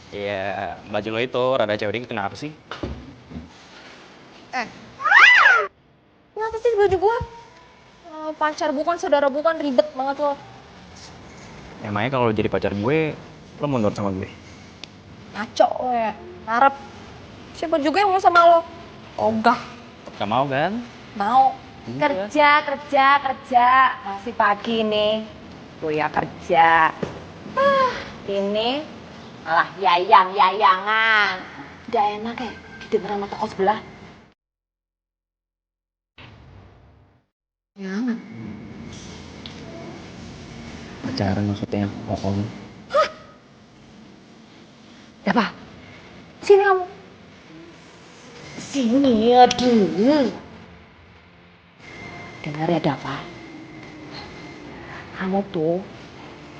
Iya, baju lo itu rada cewek dikit kenapa sih? Kenapa sih baju gue? Pacar bukan, saudara bukan, ribet banget lo. Emangnya kalau lo jadi pacar gue, lo mau nurut sama gue? Ngaco lo ya, ngarep. Siapa juga yang mau sama lo? Ogah. Gak mau kan? Mau. Kerja. Masih pagi nih. Tuh ya kerja. Ini malah yayangan. Gak enak ya didengerin sama toko sebelah. Jangan. Pacaran maksudnya, bohong. Apa? Sini kamu. Sini, aduh. Dengar ya, Dava. Kamu tuh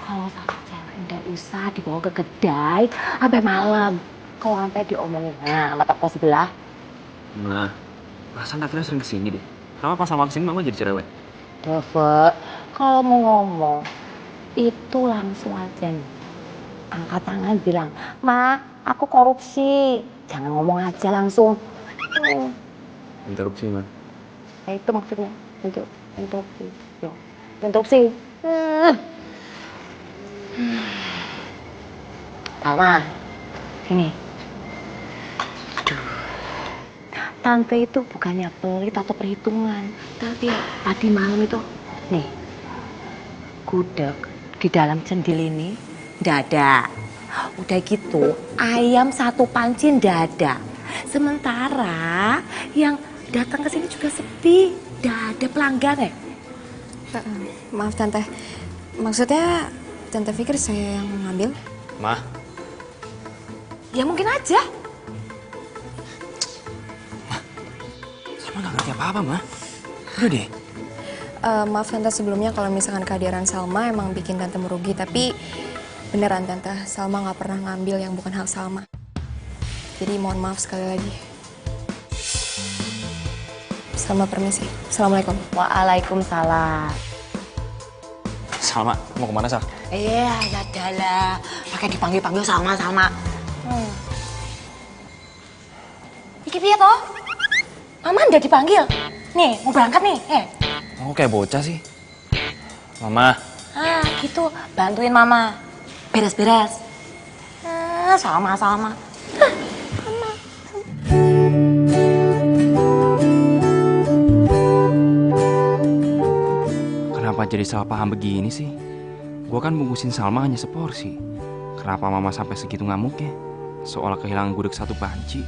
kalau sama cewek nggak usah dibawa ke kedai sampai malam. Kalau sampai diomongin sama toko sebelah. Nah, perasaan akhirnya sering kesini deh. Sama pas sama kesini mama jadi cerewet. Dava, kalau mau ngomong itu langsung aja nih. Angkat tangan bilang, "Ma, aku korupsi." Jangan ngomong aja langsung. Interupsi, Ma. Nah, itu maksudnya interupsi. Yo, interupsi. Salma, sini. Aduh. Tante itu bukannya pelit atau perhitungan, tapi tadi malam itu, nih, gudeg di dalam cendil ini nggak ada. Udah gitu, ayam satu panci nggak ada. Sementara yang datang ke sini juga sepi, nggak ada pelanggan ya. Maaf Tante, maksudnya Tante pikir saya yang ngambil? Ma, Ya mungkin aja. sama gak ngerti apa-apa, Ma. Udah deh. Maaf Tante sebelumnya kalau misalkan kehadiran Salma emang bikin Tante merugi, tapi beneran Tante, Salma nggak pernah ngambil yang bukan hak Salma. Jadi mohon maaf sekali lagi. Salma permisi. Assalamualaikum. Waalaikumsalam. Salma, mau kemana, Sal? Iya, lah. Pakai dipanggil-panggil sama-sama. Iki piye toh? Aman udah dipanggil. Nih, mau berangkat nih. Oh, kayak bocah sih. Mama. Gitu. Bantuin mama. Beres-beres. Sama-sama. Kenapa jadi salah paham begini sih? Gua kan bungkusin Salma hanya seporsi. Kenapa mama sampai segitu ngamuknya? Seolah kehilangan gudeg satu panci.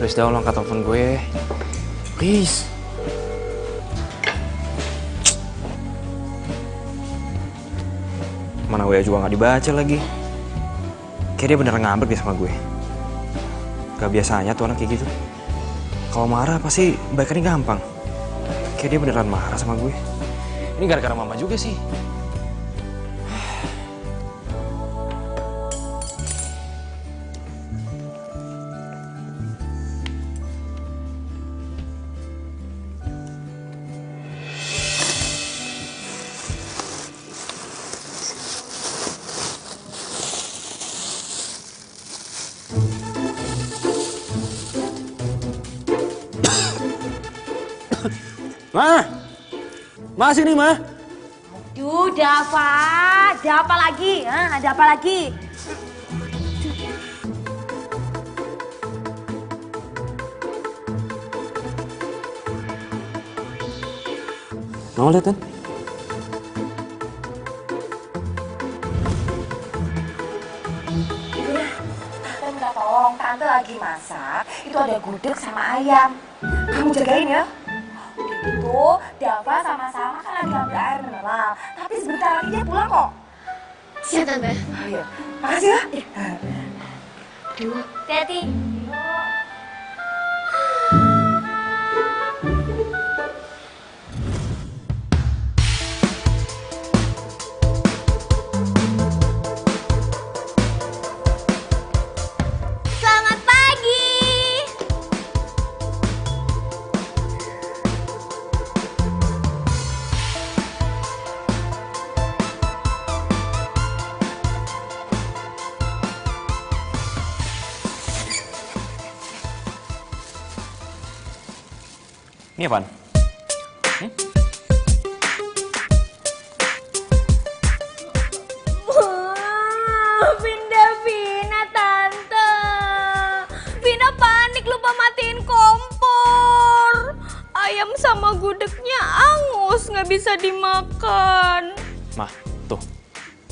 Please dah lo angkat telepon gue. Please. Mana WA juga gak dibaca lagi. Kayak dia beneran ngambek deh sama gue. Gak biasanya tuh anak kayak gitu. Kalau marah pasti baikannya gampang. Kayak dia beneran marah sama gue. Ini gara-gara mama juga sih. Ma, sini, Ma. Duh, Dava, ada apa lagi? Hah, ada apa lagi? Mau lihat kan? Tante minta tolong, Tante lagi masak. Itu ada gudeg sama ayam. Kamu jagain ya. Itu Dava sama Salma kan lagi ambil air mineral. Tapi sebentar lagi dia pulang kok. Siap, Tante. Ayo, makasih ya. Aduh, hati-hati. Selamat pagi. Ini apaan? Vina, Tante. Vina panik lupa matiin kompor. Ayam sama gudegnya angus, nggak bisa dimakan. Mah, tuh.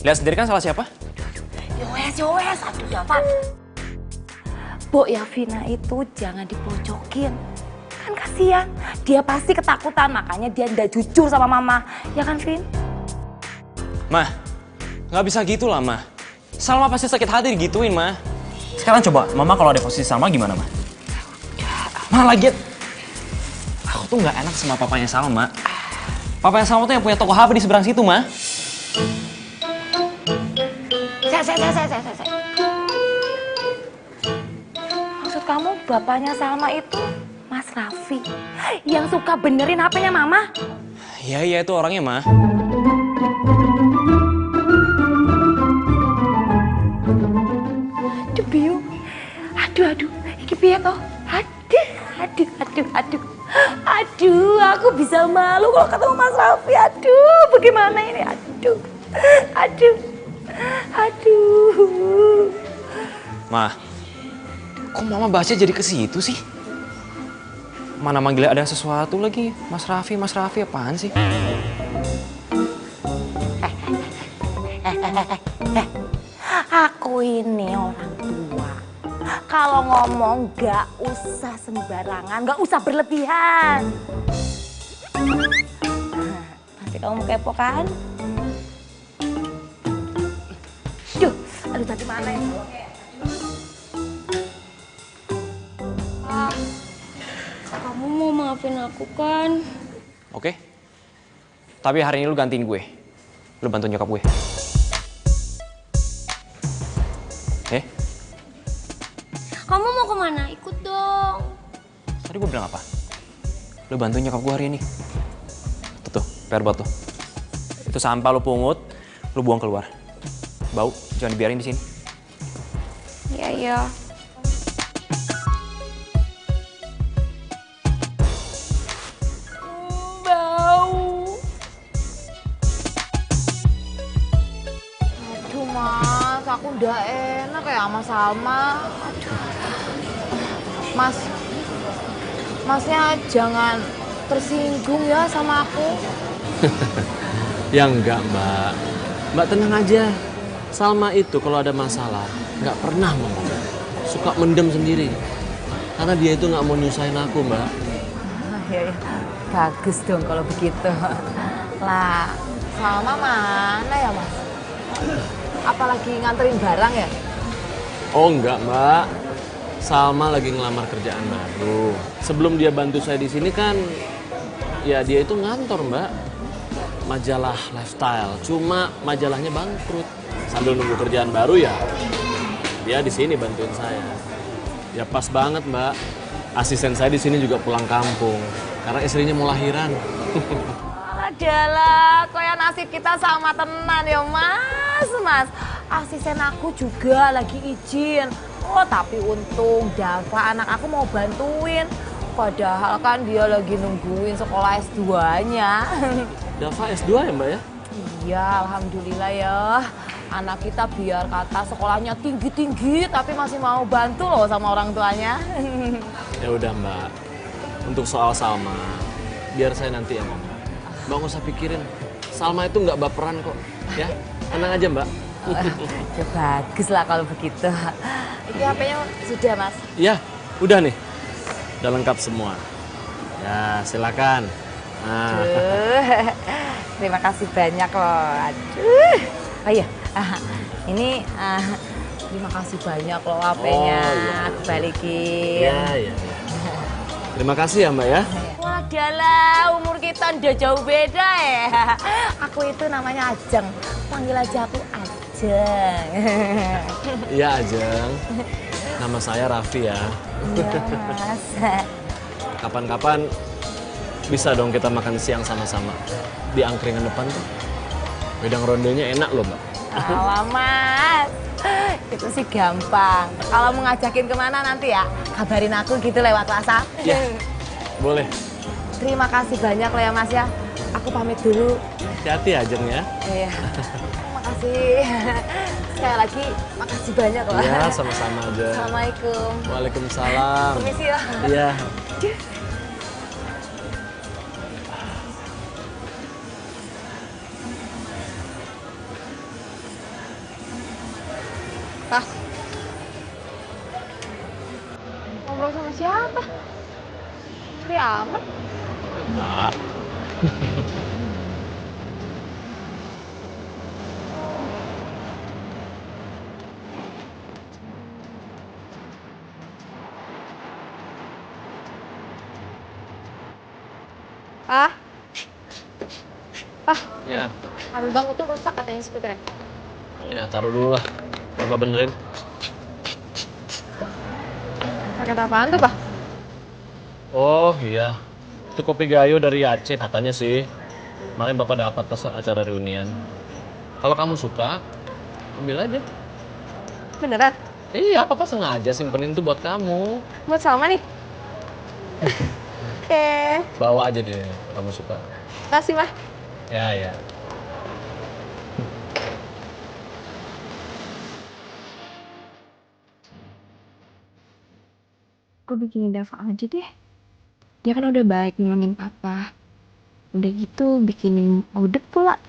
Lihat sendiri kan salah siapa? Yowes, aduh Dava. Bu, ya Vina itu jangan dipojokin. Kan kasihan, dia pasti ketakutan, makanya dia nggak jujur sama mama. Ya kan, Vin? Mah, nggak bisa gitu lah, Mah. Salma pasti sakit hati digituin, Mah. Sekarang coba, Mama kalau ada posisi Salma gimana, Mah? Mah, lagi aku tuh nggak enak sama papanya Salma. Papanya Salma tuh yang punya toko HP di seberang situ, Mah. Saya. Maksud kamu bapaknya Salma itu Mas Raffi yang suka benerin HP-nya Mama? Iya, itu orangnya, Mah. Aduh, Biu. Aduh. Iki piye toh? Aduh, aku bisa malu kalau ketemu Mas Raffi. Aduh, bagaimana ini? Aduh. Mah, kok Mama bahasnya jadi ke situ sih? Mana manggilnya ada sesuatu lagi. Mas Raffi apaan sih? Aku ini orang tua. Kalau ngomong gak usah sembarangan, gak usah berlebihan. Nanti kamu kepo kan? Aduh tadi mana ya? Kamu mau maafin aku kan? Oke. Tapi hari ini lu gantiin gue. Lu bantu nyokap gue. Kamu mau kemana? Ikut dong. Tadi gue bilang apa? Lu bantu nyokap gue hari ini. Tuh, PR buat tuh. Itu sampah lu pungut, lu buang keluar. Bau, jangan dibiarin di sini. Iya. Bau. Aduh Mas, aku udah enak ya sama Salma. Aduh. Masnya jangan tersinggung ya sama aku. Ya enggak, Mbak. Mbak tenang aja. Salma itu kalau ada masalah nggak pernah ngomong. Suka mendem sendiri. Karena dia itu nggak mau nyusahin aku, Mbak. Ya, bagus dong kalau begitu. Lah, Salma mana ya Mas? Apalagi nganterin barang ya? Oh enggak, Mbak. Salma lagi ngelamar kerjaan baru. Sebelum dia bantu saya di sini kan, ya dia itu ngantor, Mbak. Majalah lifestyle. Cuma majalahnya bangkrut. Sambil nunggu kerjaan baru ya, dia di sini bantuin saya. Ya pas banget, Mbak. Asisten saya di sini juga pulang kampung karena istrinya mau lahiran. Adalah, kayak nasib kita sama tenan ya Mas. Asisten aku juga lagi izin. Oh tapi untung Dava anak aku mau bantuin. Padahal kan dia lagi nungguin sekolah S2-nya. Dava S2 ya, Mbak ya? Iya, alhamdulillah ya. Anak kita biar kata sekolahnya tinggi-tinggi tapi masih mau bantu loh sama orang tuanya. Ya udah, Mbak. Untuk soal Salma, biar saya nanti yang ngomong. Mbak nggak usah pikirin. Salma itu nggak baperan kok. Ya, tenang aja, Mbak. Ya bagus lah kalau begitu. Ini HP-nya sudah, Mas? Iya, udah nih. Udah lengkap semua. Ya, silakan. Nah. Terima kasih banyak loh. Aduh. Oh iya, ini terima kasih banyak loh HP-nya. Oh, iya. Aku balikin. Iya. Terima kasih ya, Mbak ya. Wadalah, umur kita udah jauh beda ya. Aku itu namanya Ajeng. Panggil aja aku Ajeng. Iya, Ajeng. Nama saya Raffi ya. Iya, Mas. Kapan-kapan bisa dong kita makan siang sama-sama. Di angkringan depan tuh. Wedang rondenya enak loh, Mbak. Alah, Mas. Itu sih gampang. Kalau mau ngajakin kemana nanti ya, kabarin aku gitu lewat WhatsApp. Ya, boleh. Terima kasih banyak loh ya Mas ya. Aku pamit dulu. Hati-hati Ajeng ya. Iya. Makasih. Sekali lagi, makasih banyak loh. Iya, sama-sama aja. Assalamualaikum. Waalaikumsalam. Permisi ya. Iya. Pak. Ngobrol sama siapa? Cari aman. Nah. Pak, Ya. mobil bang itu rusak katanya speakernya. Ya, taruh dulu lah. Bapak benerin. Paket apaan tuh, Pak? Oh iya, itu kopi gayo dari Aceh katanya sih. Kemarin Bapak dapat pas acara reunian. Kalau kamu suka, ambil aja. Beneran? Iya, Papa sengaja simpenin tuh buat kamu. Buat Salma nih? Oke. Bawa aja deh, kamu suka. Makasih, Mah. Ya. Gue bikinin Dava aja deh. Dia kan udah baik nolongin papa. Udah gitu bikinin udek pula.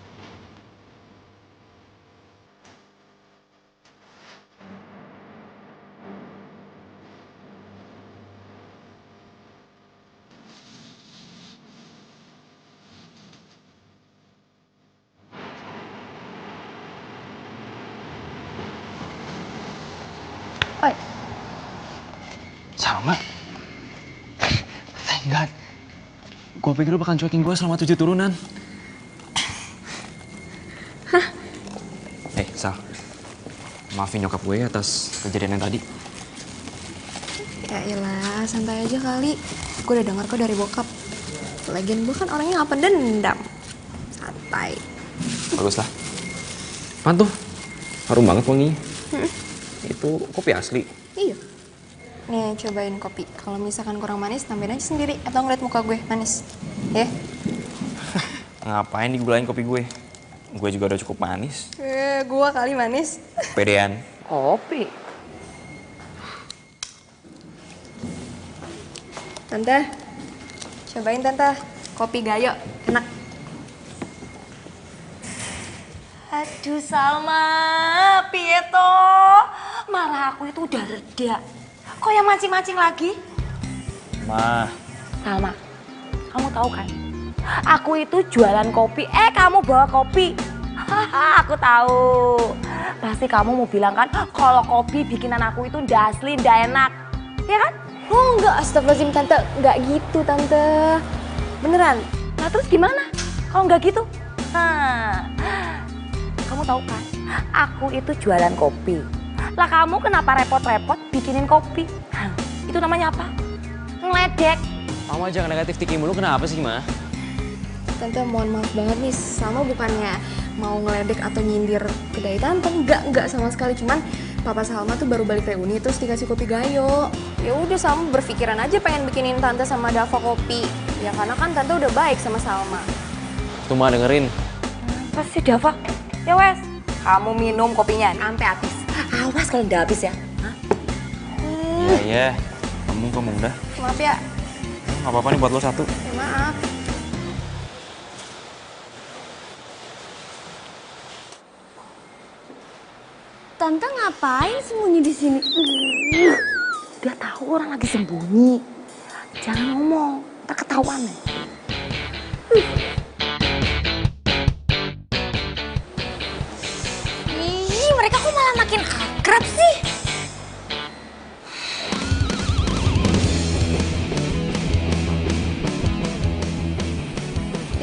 Oi. Salma. Thank God. Gue pikir lu bakal cuekin gue selama 7 turunan. Hah? Sal. Maafin nyokap gue atas kejadian yang tadi. Ya iyalah, santai aja kali. Gue udah denger kok dari bokap. Lagian gue kan orangnya gak pendendam. Santai. Bagus lah. Apaan tuh? Harum banget wanginya. Itu kopi asli. Iya. Nih, cobain kopi. Kalau misalkan kurang manis, tambahin aja sendiri. Atau ngeliat muka gue manis. Ya? Ngapain digulain kopi gue? Gue juga udah cukup manis. Gue kali manis. Pedean. Kopi. Tante, cobain Tante. Kopi gayo, enak. Aduh Salma, piye to? Marah aku itu udah reda. Kok yang mancing-mancing lagi? Ma. Salma, kamu tahu kan? Aku itu jualan kopi, kamu bawa kopi. Haha, aku tahu. Pasti kamu mau bilang kan kalau kopi bikinan aku itu ndak asli, ndak enak. Ya kan? Oh enggak, astagfirullahaladzim Tante. Enggak gitu Tante. Beneran? Nah terus gimana? Kalau nggak gitu? Kamu tahu kan? Aku itu jualan kopi. Lah kamu kenapa repot-repot bikinin kopi? Itu namanya apa? Ngeledek. Mama jangan negatif thinking mulu, kenapa sih, Ma? Tante mohon maaf banget nih, Salma bukannya mau ngeledek atau nyindir kedai Tante. Enggak sama sekali. Cuman Papa Salma tuh baru balik reuni terus dikasih kopi gayo. Ya udah Salma berpikiran aja pengen bikinin Tante sama Dava kopi. Ya karena kan Tante udah baik sama Salma. Tuh Ma dengerin. Terus si Dava, ya wes, kamu minum kopinya sampai habis. Awas kalau udah habis ya. Iya. Kamu udah. Maaf ya. Gak apa-apa nih buat lo satu. Ya, maaf. Tante ngapain sembunyi di sini? Udah tahu orang lagi sembunyi. Jangan ngomong, tak ketahuan nih. Ih, mereka kok malah makin akrab sih?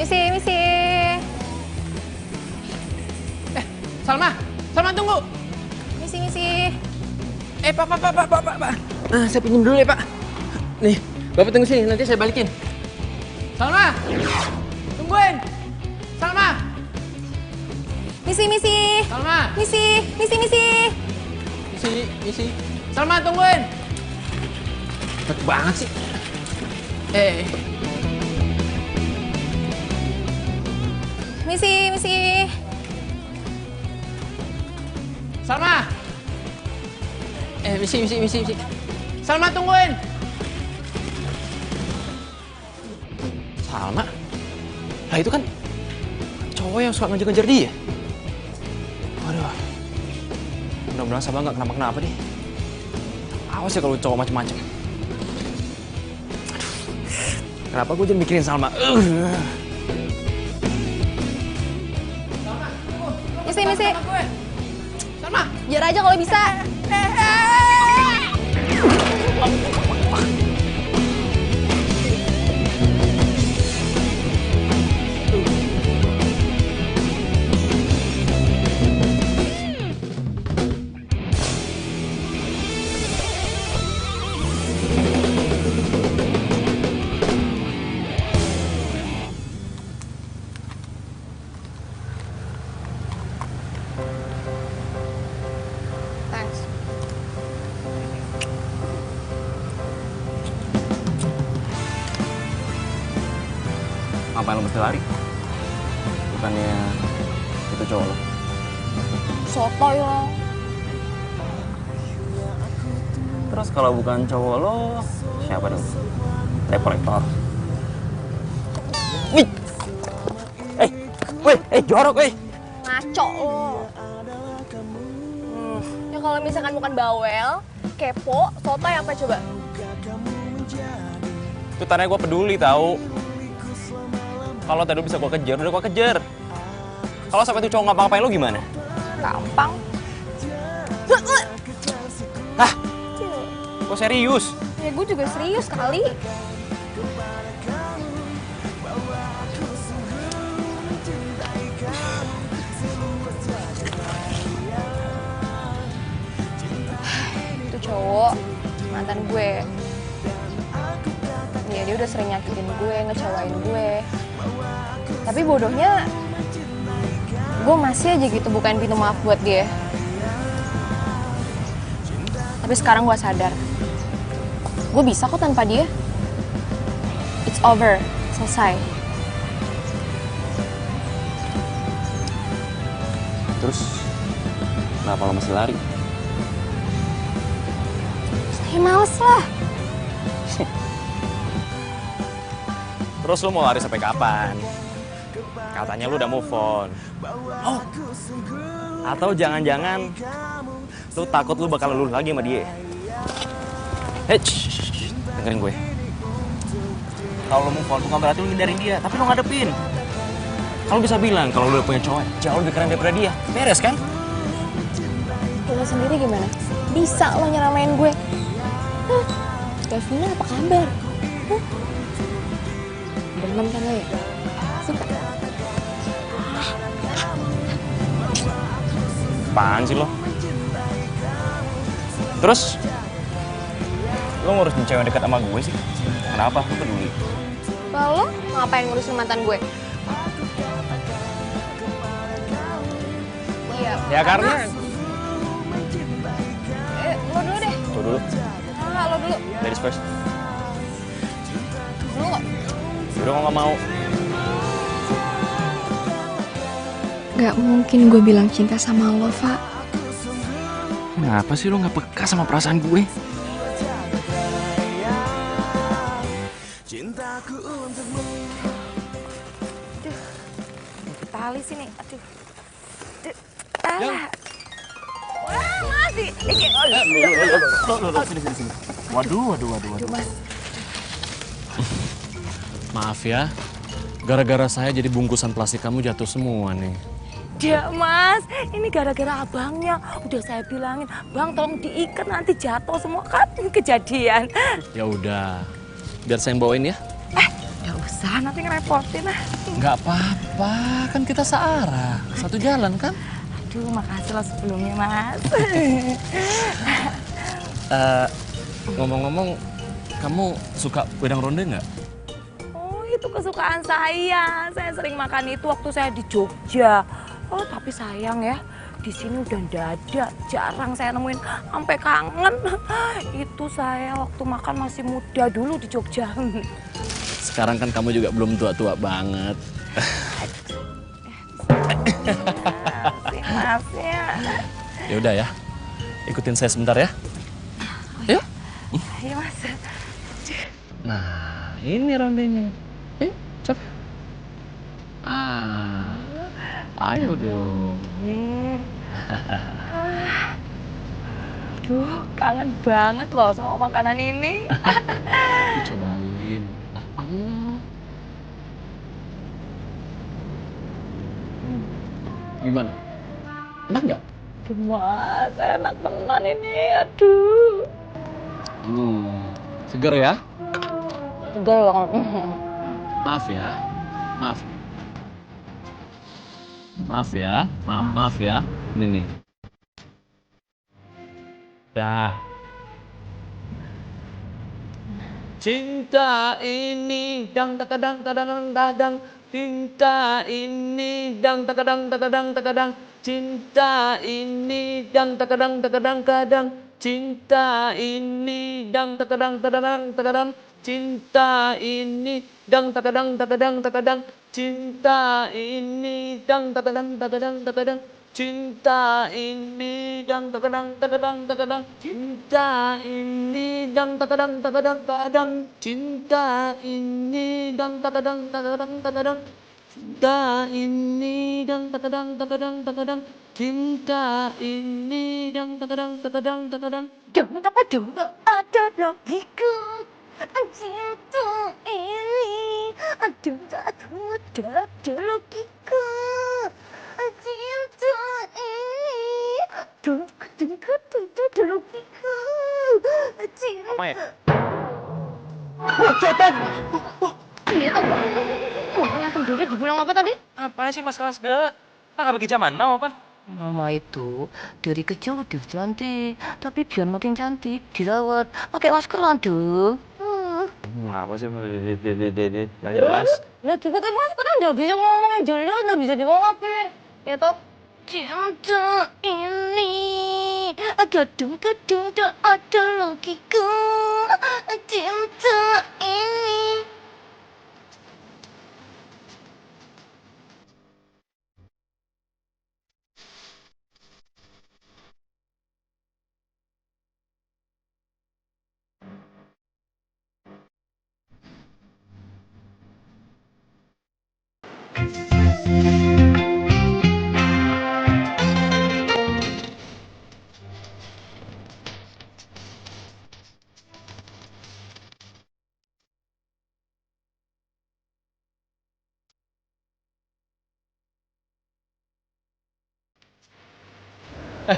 Misi. Salma tunggu. Misi. Pak. Nah, saya pinjam dulu ya, Pak. Nih, Bapak tunggu sini, nanti saya balikin. Salma! Tungguin! Salma! Misi. Salma! Misi. Misi. Salma, tungguin! Cepet banget sih. Misi. Salma! Misi. Salma, tungguin! Salma? Lah itu kan cowok yang suka ngejar-ngejar dia. Waduh. Mudah-mudahan Salma nggak kenapa-kenapa deh. Awas ya kalau cowok macem-macem. Aduh. Kenapa gue jadi mikirin Salma? Misi. Salma! Biar aja kalau bisa. Thanks. Ngapain lo mesti lari? Bukannya itu cowok lo? Sotoy lo. Terus kalau bukan cowok lo, siapa dong? Lektor. Wih! Jorok, weh! Ngaco lo. Ya kalau misalkan bukan bawel, kepo, sotoy apa coba? Itu tanya gue peduli tahu. Kalau tadi bisa gue kejar, udah gue kejar. Kalau sampai itu cowok ngapa-ngapain lo gimana? Gampang. Hah? Gue serius? Ya gue juga serius kali. Itu cowok, mantan gue. Ya dia udah sering nyakitin gue, ngecewain gue. Tapi bodohnya, gue masih aja gitu bukain pintu maaf buat dia. Tapi sekarang gue sadar, gue bisa kok tanpa dia. It's over, selesai. Terus, kenapa lo masih lari? Saya males lah. Terus lo mau lari sampai kapan? Katanya lo udah move on. Oh, atau jangan-jangan lo takut lo bakal luluh lagi sama dia? Hei, dengerin gue. kalau lo move on bukan berarti lo ngindarin dia, tapi lo ngadepin. Kalau bisa bilang kalau lo udah punya cowok jauh lebih keren daripada dia, beres kan? Lo sendiri gimana? Bisa lo nyeramain gue? Hah? Davina apa kabar? Hah? Demen kan lo ya? Suka? Apaan sih lo? Terus, lo ngurusin cewek dekat sama gue sih? Kenapa? Lo peduli? Lalu ngapain ngurusin mantan gue? Iya. Ya karena... Lo dulu deh. Tuh dulu, Ah, lo dulu. ladies first. Dulu kok. Udah kok gak mau. Gak mungkin gue bilang cinta sama lo, Fa. Kenapa sih lo gak peka sama perasaan gue? Cintaku untukmu. Tali sini, aduh. Wah, masih. Sini. Waduh. Mas. Maaf ya, gara-gara saya jadi bungkusan plastik kamu jatuh semua nih. Ya mas, ini gara-gara abangnya. Udah saya bilangin, bang tolong diikat nanti jatuh semua kan kejadian. Ya udah, biar saya yang bawain ya. Gak usah, nanti ngerepotin ah. Nggak apa-apa, kan kita searah, satu jalan kan? Aduh, makasih lo sebelumnya mas. Ngomong-ngomong, kamu suka wedang ronde nggak? Oh itu kesukaan saya sering makan itu waktu saya di Jogja. Oh tapi sayang ya, di sini udah nggak ada, jarang saya nemuin, sampai kangen. Itu saya waktu makan masih muda dulu di Jogja. Sekarang kan kamu juga belum tua-tua banget. Maaf ya. Ya udah ya, ikutin saya sebentar ya. Yuk. Ayo mas. Nah, ini rondenya. Coba. Ayo dong. Aduh, kangen banget loh sama makanan ini. Cobain. Gimana? Enak nggak? Mas, enak tenan ini, aduh. Seger ya? Segar banget. Maaf ya. Maaf ya. Ini nih. Dah. Cinta ini dang takadang tadang tadang. Cinta ini dang takadang takadang takadang. Cinta ini dang takadang takadang kadang. Cinta ini dang takadang takadang takadang. Cinta ini dang takadang takadang takadang. Cinta ini dang takadang takadang takadang. Cinta ini dang takadang takadang takadang. Cinta ini dang takadang takadang takadang. Cinta ini dang takadang takadang takadang. Cinta ini dang takadang takadang takadang. Cinta ini dang takadang takadang takadang. Dum ada logiku. Cinta ini ada logiku. Cinta ini ada logiku. Apa ya? Setan. Orangnya sendiri dibilang apa tadi? Apaan sih masalah segala? Nggak pergi zaman now apa? Mama itu dari kecil udah cantik, tapi biar makin cantik dirawat pakai maskeran dong. Apa sih? Nggak jelas. Lah kita kan maskeran nggak bisa ngomong yang jelas, nggak bisa dibawa apa? Ya toh. Cinta ini kadang-kadang tak ada logika. Cinta ini.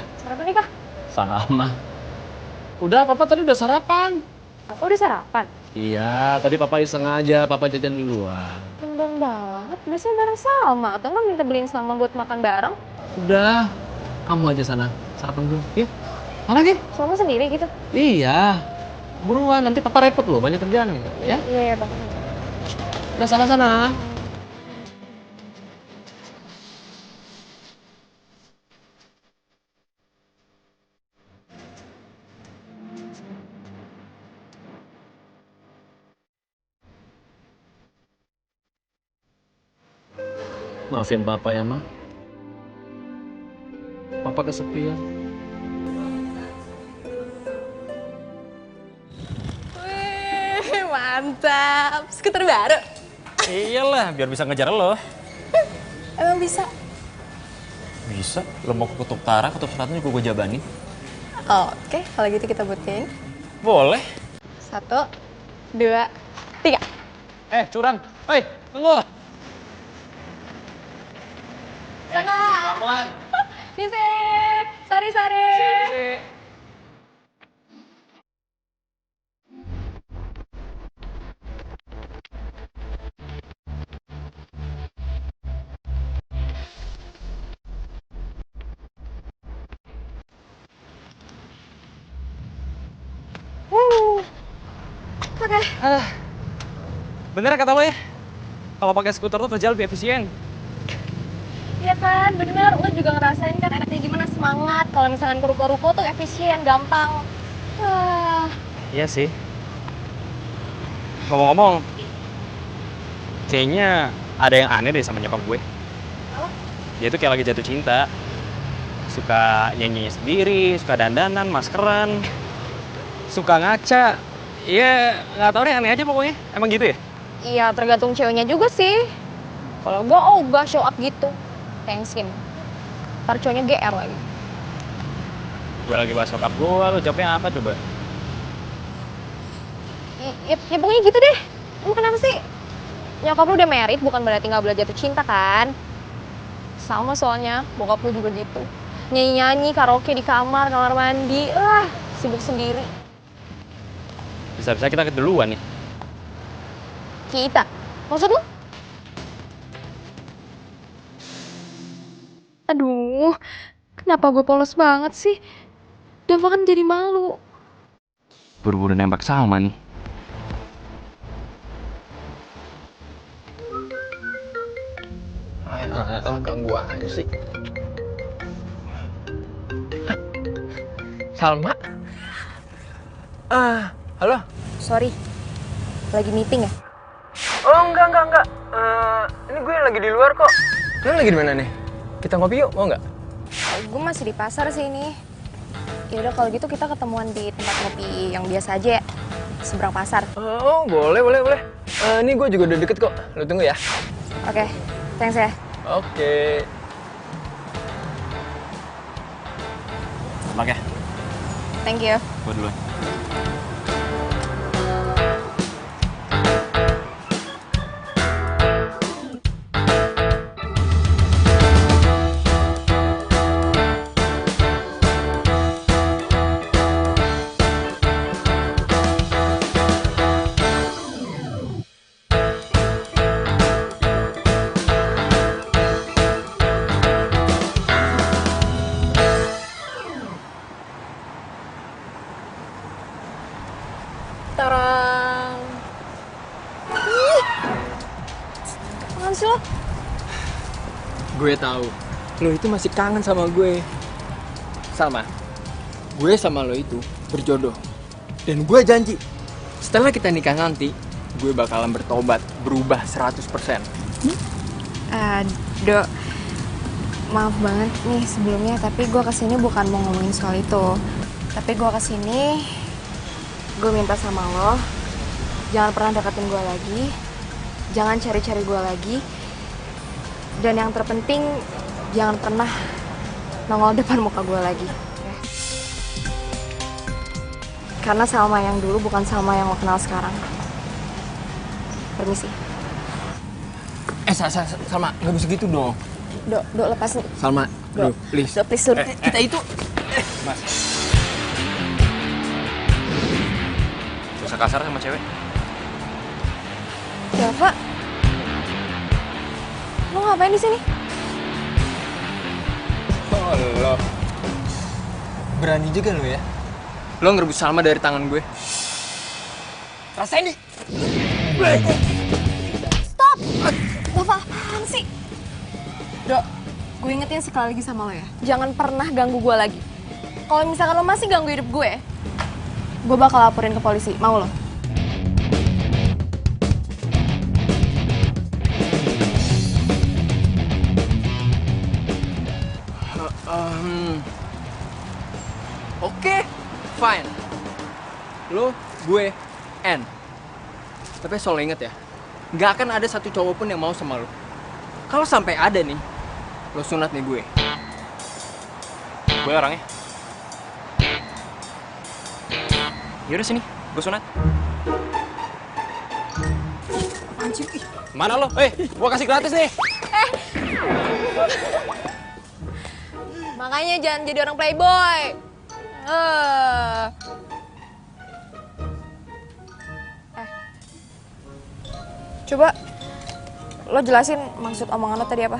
Sarapan nih, Kak? Sama. Udah, Papa tadi udah sarapan. Aku udah sarapan? Iya, tadi Papa iseng aja, Papa jajan di luar. Tumben banget, biasanya bareng Salma. Atau nggak minta beliin Salma buat makan bareng? Udah, kamu aja sana, sarapan dulu. Iya, mana lagi? Salma sendiri gitu? Iya, buruan, nanti Papa repot loh, banyak kerjaan ya. Iya, Bang. Udah sana-sana. Maafin Papa ya, Ma. Papa kesepian. Wih, mantap. Skuter baru. Iyalah, biar bisa ngejar lo. Emang bisa? Bisa, lo mau ke Kutub Utara, Kutub Selatan juga gue jabanin. Oke, kalau gitu kita buktiin. Boleh. 1, 2, 3. Curang. Hei, tunggu. Pelan-pelan. Nisip, sari-sari. Oke. Bener kata lo ya? Kalau pakai skuter tuh kerja lebih efisien. Iya kan, bener. Lo juga ngerasain kan enaknya gimana semangat. Kalau misalkan ke ruko-ruko tuh efisien, gampang. Wah. Iya sih. Ngomong-ngomong, kayaknya ada yang aneh deh sama nyokap gue. Dia tuh kayak lagi jatuh cinta. Suka nyanyi sendiri, suka dandanan, maskeran, suka ngaca. Iya, nggak tahu deh, aneh aja pokoknya. Emang gitu ya? Iya, tergantung ceweknya juga sih. Kalau gua gak show up gitu. Thanksin. Ntar cowoknya GR lagi. Gue lagi bahas nyokap gue, lo jawabnya apa coba? Ya pokoknya gitu deh. Emang kenapa sih? Nyokap lu udah married, bukan berarti gak boleh jatuh cinta kan? Sama soalnya, bokap lu juga gitu. Nyanyi-nyanyi, karaoke di kamar mandi. Sibuk sendiri. Bisa-bisa kita keduluan nih. Kita? Maksud lu? Aduh, kenapa gue polos banget sih? Dava kan jadi malu. Buru-buru nembak Salma nih. Ganggu aja sih. Salma? Halo? Sorry, lagi meeting ya? Oh enggak. Ini gue lagi di luar kok. Kalian lagi di mana nih? Kita ngopi yuk, mau nggak? Gue masih di pasar sih ini. Ya udah kalau gitu kita ketemuan di tempat ngopi yang biasa aja ya. Seberang pasar. Oh boleh. Ini gue juga udah deket kok. Lu tunggu ya. Oke, thanks ya. Oke. Selamat ya. Thank you. Gue duluan. Tarang. Ih, apaan sih lo? Gue tahu. Lo itu masih kangen sama gue. Salma, gue sama lo itu berjodoh. Dan gue janji, setelah kita nikah nanti, gue bakalan bertobat, berubah 100%. Dok, maaf banget nih sebelumnya, tapi gue kesini bukan mau ngomongin soal itu. Tapi gue kesini, gue minta sama lo, jangan pernah deketin gue lagi, jangan cari-cari gue lagi, dan yang terpenting, jangan pernah nongol depan muka gue lagi. Ya. Karena Salma yang dulu bukan Salma yang lo kenal sekarang. Permisi. Salma, nggak bisa gitu dong. Dok, lepasin. Salma, bro, please. Dok, please. Kita itu... Mas. Gak usah kasar sama cewek. Dava, lo ngapain di sini? Oh, lo. Berani juga lo ya. Lo ngerebut Salma dari tangan gue. Rasain nih. Stop! Dava, apaan sih? Dok, gue ingetin sekali lagi sama lo ya. Jangan pernah ganggu gue lagi. Kalau misalkan lo masih ganggu hidup gue bakal laporin ke polisi. Mau lo? Oke, fine. Lo, gue, N. Tapi soal inget ya, nggak akan ada satu cowok pun yang mau sama lo. Kalau sampai ada nih, lo sunat nih gue. Gue orangnya. Yaudah sini, gue sunat. Anjir, Mana lo? Gue kasih gratis nih. makanya jangan jadi orang playboy. Coba lo jelasin maksud omongan lo tadi apa?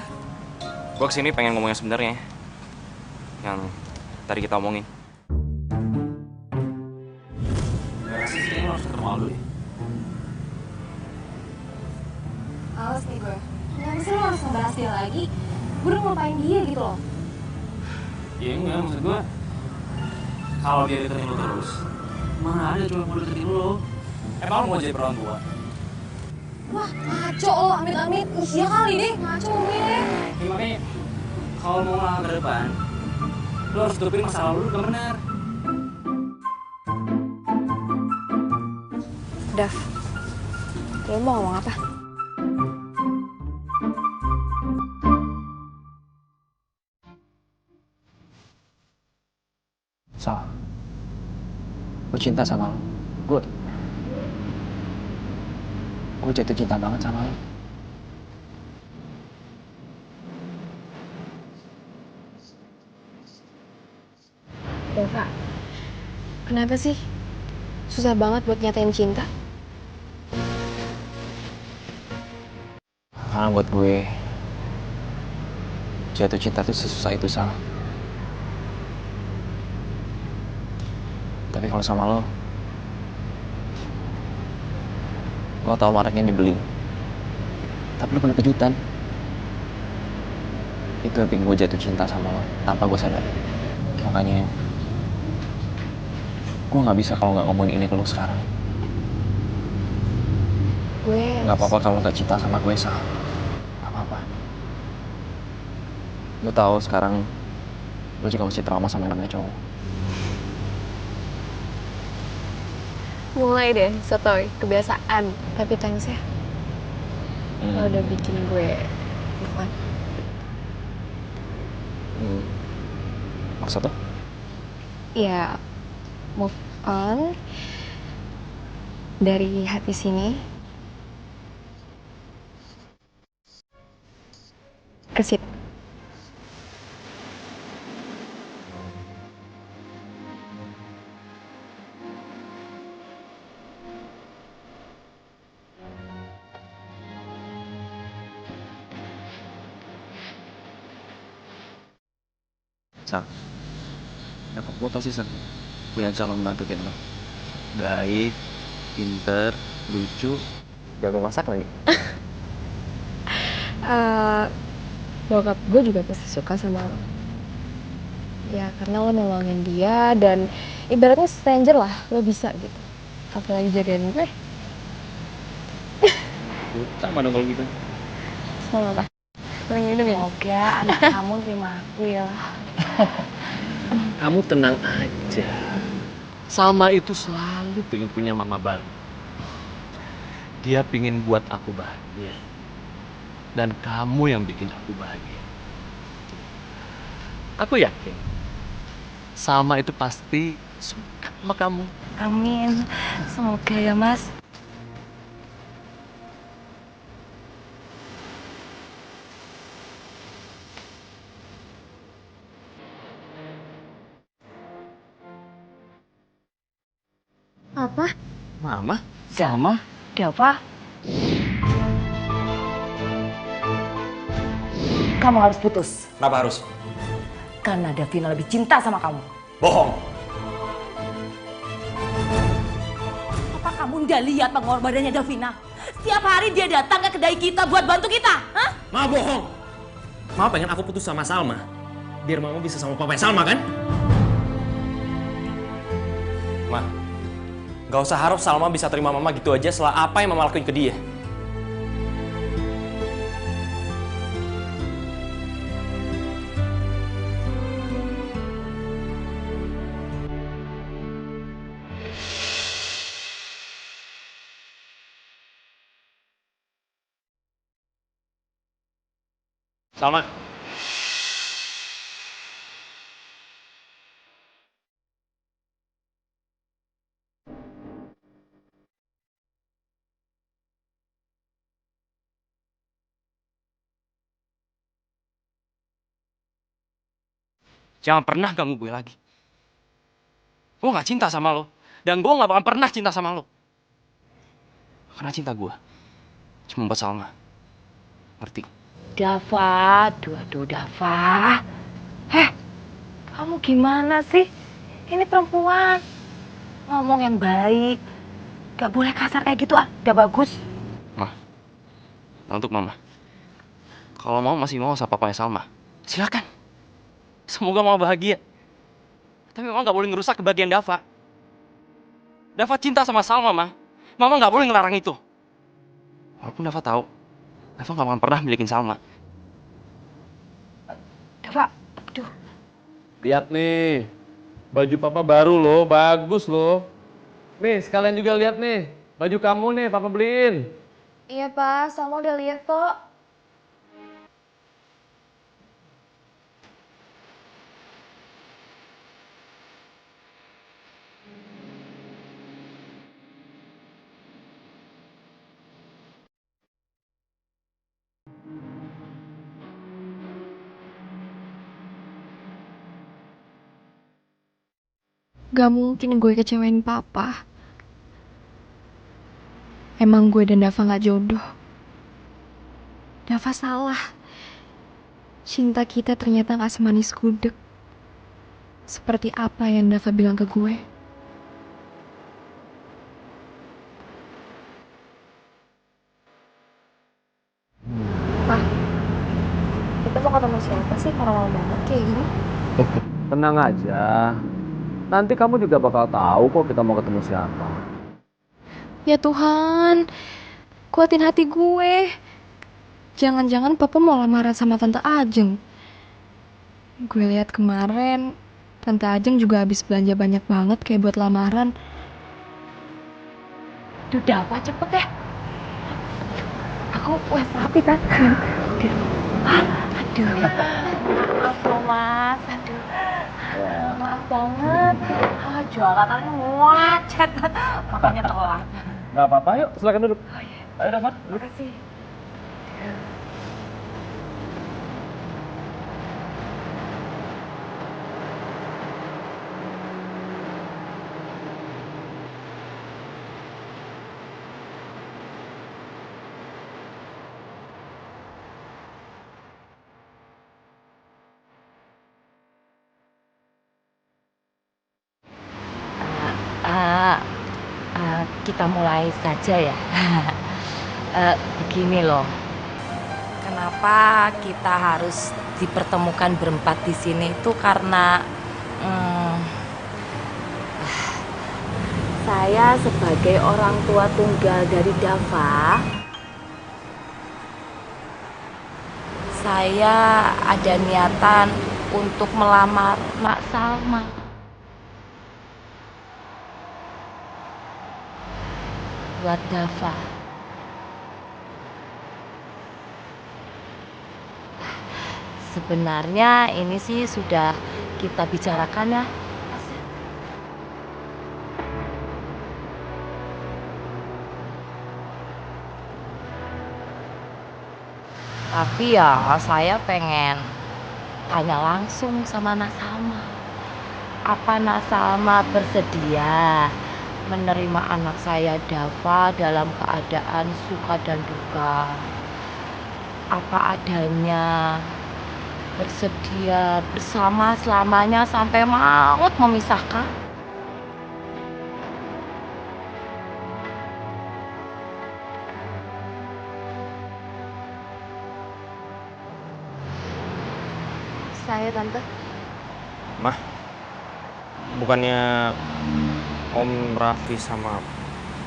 Gue kesini pengen ngomong yang sebenarnya. Yang tadi kita omongin. Males nih gue. Kenapa sih lo harus ngebahas dia lagi? Gue udah ngelupain dia gitu loh. Ya enggak, maksud gue kalau dia deketin lo terus, mana ada cowok mau deketin lo? Emang lo mau jadi perawan tua? Wah, ngaco lo, amit-amit. Iya kali deh, ngaco gue. Ya makanya kalau mau ngelangkah ke depan, lo harus tutupin masa lalu lo gak benar. Dav, lo mau ngomong apa? Sal, gue cinta sama lo. Gue jatuh cinta banget sama lo. Dava, kenapa sih? Susah banget buat nyatain cinta. Karena buat gue, jatuh cinta tuh sesusah itu, Sal. Tapi kalau sama lo tau maraknya dibeli. Tapi lo kena kejutan. Itu yang bikin gue jatuh cinta sama lo, tanpa gue sadar. Makanya gue gak bisa kalau gak ngomongin ini ke lo sekarang. Gue... Gak apa-apa kalau gak cinta sama gue, Sal. Gak apa-apa. Lo tau sekarang lo juga masih trauma sama yang namanya cowok. Mulai deh, sotoy, kebiasaan. Tapi thanks ya. Lo udah bikin gue move on. Maksud lo? Ya, move on dari hati sini ke situ. Sal, nyokap gue pasti seneng punya calon mantu kayak lo. Baik, pinter, lucu, jago masak lagi. Bokap gue juga pasti suka sama lo. Ya karena lo nolongin dia dan ibaratnya stranger lah, lo bisa gitu. Apalagi jagain gue. Sama dong kalau gitu. Sama apa? Lo yang minum ya? Semoga anak kamu terima aku ya. Kamu tenang aja. Salma itu selalu pengen punya mama baru. Dia pengen buat aku bahagia. Dan kamu yang bikin aku bahagia. Aku yakin Salma itu pasti suka sama kamu. Amin. Semoga ya, Mas. Papa? Mama? Salma? Dava? Kamu harus putus. Kenapa harus? Karena Davina lebih cinta sama kamu. Bohong. Apa kamu nggak lihat pengorbanannya Davina? Setiap hari dia datang ke kedai kita buat bantu kita. Hah? Ma bohong. Ma pengen aku putus sama Salma. Biar Mama bisa sama Papa Salma kan? Ma, gak usah harap Salma bisa terima Mama gitu aja setelah apa yang Mama lakuin ke dia. Salma. Jangan pernah ganggu gue lagi. Gue gak cinta sama lo. Dan gue gak bakal pernah cinta sama lo. Karena cinta gue cuma buat Salma. Ngerti? Dava, aduh Dava. Kamu gimana sih? Ini perempuan. Ngomong yang baik. Gak boleh kasar kayak gitu, udah bagus. Ma, untuk Mama. Kalau mau masih mau sama papanya Salma, silakan. Semoga Mama bahagia. Tapi Mama gak boleh ngerusak kebahagiaan Dava. Dava cinta sama Salma, Ma. Mama gak boleh ngelarang itu. Walaupun Dava tahu, Dava gak akan pernah milikin Salma. Dava, aduh. Lihat nih, baju Papa baru loh, bagus loh. Nih, sekalian juga lihat nih, baju kamu nih Papa beliin. Iya Pak, Salma udah lihat kok. Gak mungkin gue kecewain Papa. Emang gue dan Dava gak jodoh. Dava salah. Cinta kita ternyata gak semanis gudeg. Seperti apa yang Dava bilang ke gue. Pak, kita mau ketemu siapa sih kalau banget kayak gini? Tenang aja, nanti kamu juga bakal tahu kok kita mau ketemu siapa. Ya Tuhan, kuatin hati gue. Jangan-jangan Papa mau lamaran sama Tante Ajeng. Gue lihat kemarin, Tante Ajeng juga habis belanja banyak banget kayak buat lamaran. Duh, Dava cepet ya. Aku wes rapi kan. Aduh. Maaf loh Mas. Aduh. Maaf banget. Jualan macet. Makanya telat. Gak apa-apa, yuk silakan duduk. Ayo Dava, duduk. Terima kasih. Kita mulai saja ya. Begini loh, kenapa kita harus dipertemukan berempat di sini itu karena saya sebagai orang tua tunggal dari Dava, saya ada niatan untuk melamar Mak Salma. Buat Dava. Sebenarnya ini sih sudah kita bicarakan ya. Tapi ya saya pengen tanya langsung sama Nak Salma. Apa Nak Salma bersedia menerima anak saya Dava dalam keadaan suka dan duka. Apa adanya, bersedia bersama selamanya sampai maut memisahkan. Saya Tante. Mah, bukannya Om Raffi sama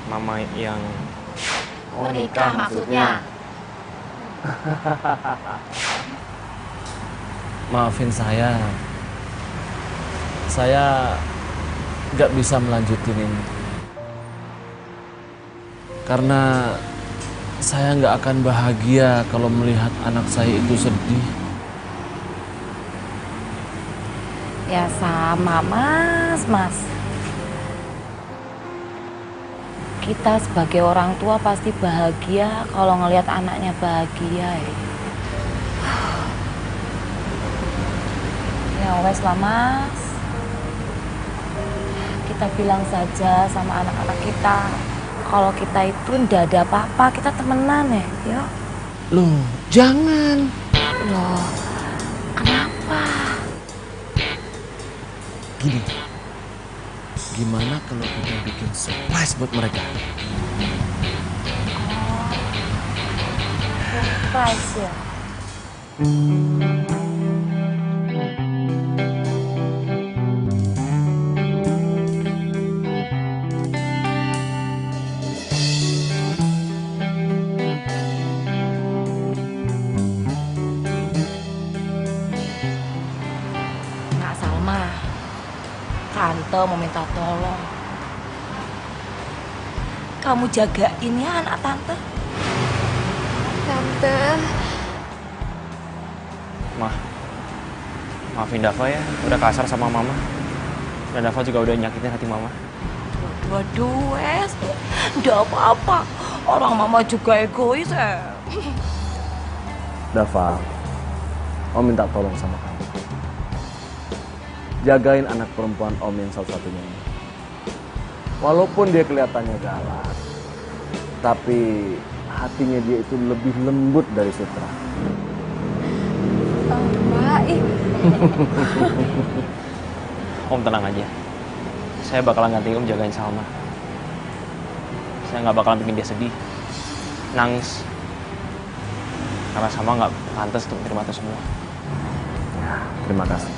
Mama yang Menikah maksudnya. Maafin saya. Saya nggak bisa melanjutin ini. Karena saya nggak akan bahagia kalau melihat anak saya itu sedih. Ya sama mas. Kita sebagai orang tua pasti bahagia kalau ngelihat anaknya bahagia ya. Ya wes lah mas. Kita bilang saja sama anak-anak kita kalau kita itu ndak ada apa-apa, kita temenan ya. Yuk. Loh, jangan. Loh, kenapa? Gini, gimana kalau kita bikin surprise buat mereka? Surprise ya. Kak Salma, Tante mau minta tolong. Kamu jagain ya anak Tante. Tante. Mah, maafin Dava ya, udah kasar sama Mama. Dan Dava juga udah nyakitin hati Mama. Waduh, Wes, nggak apa-apa. Orang Mama juga egois ya. Dava, Om minta tolong sama kamu. Jagain anak perempuan Om yang satu-satunya ini. Walaupun dia kelihatannya galak, tapi hatinya dia itu lebih lembut dari sutra. Baik. Om tenang aja. Saya bakalan ganti Om jagain Salma. Saya nggak bakalan bikin dia sedih, nangis. Karena Salma nggak pantas untuk menerima itu semua. Terima kasih.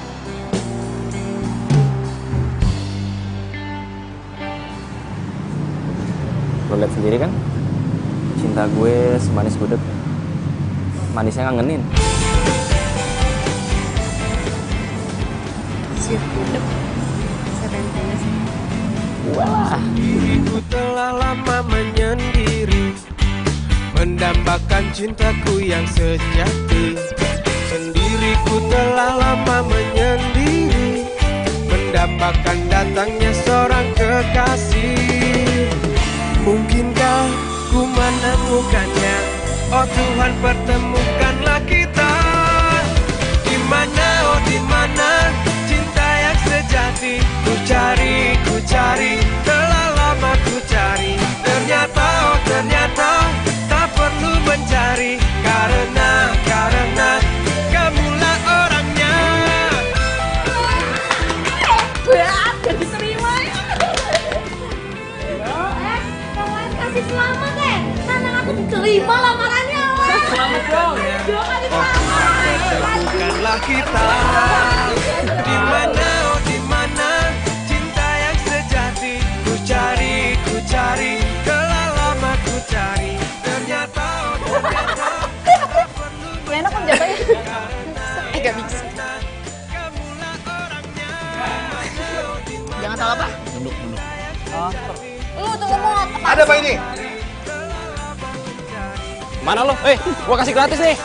Lo lihat sendiri kan, cinta gue semanis gudeg, manisnya ngangenin. Siap gudeg. Saya pengen tanya sih. Wah. Diriku telah lama menyendiri, mendambakan cintaku yang sejati. Sendiriku telah lama menyendiri, mendambakan datangnya seorang kekasih. Mungkinkah ku menemukannya? Oh Tuhan, pertemukanlah kita. Di mana, oh di mana cinta yang sejati? Ku cari, telah lama ku cari. Ternyata, oh ternyata tak perlu mencari. Karena kamulah orangnya. Hebat, gak diterima ya. Kalian kasih selamat deh. Karena aku diterima lamarannya. Selamat dong ya. Pertemukanlah kita. Di mana, oh di mana cinta yang sejati? Ku cari, telah lama ku cari. Ternyata, oh ternyata tak perlu Enak kan jatuhnya? Gak bisa. kamulah orangnya. Jangan salah, Pak. Duduk. Lu tuh ngomong apa? Ada apa ini? Mana lo? Gua kasih gratis nih.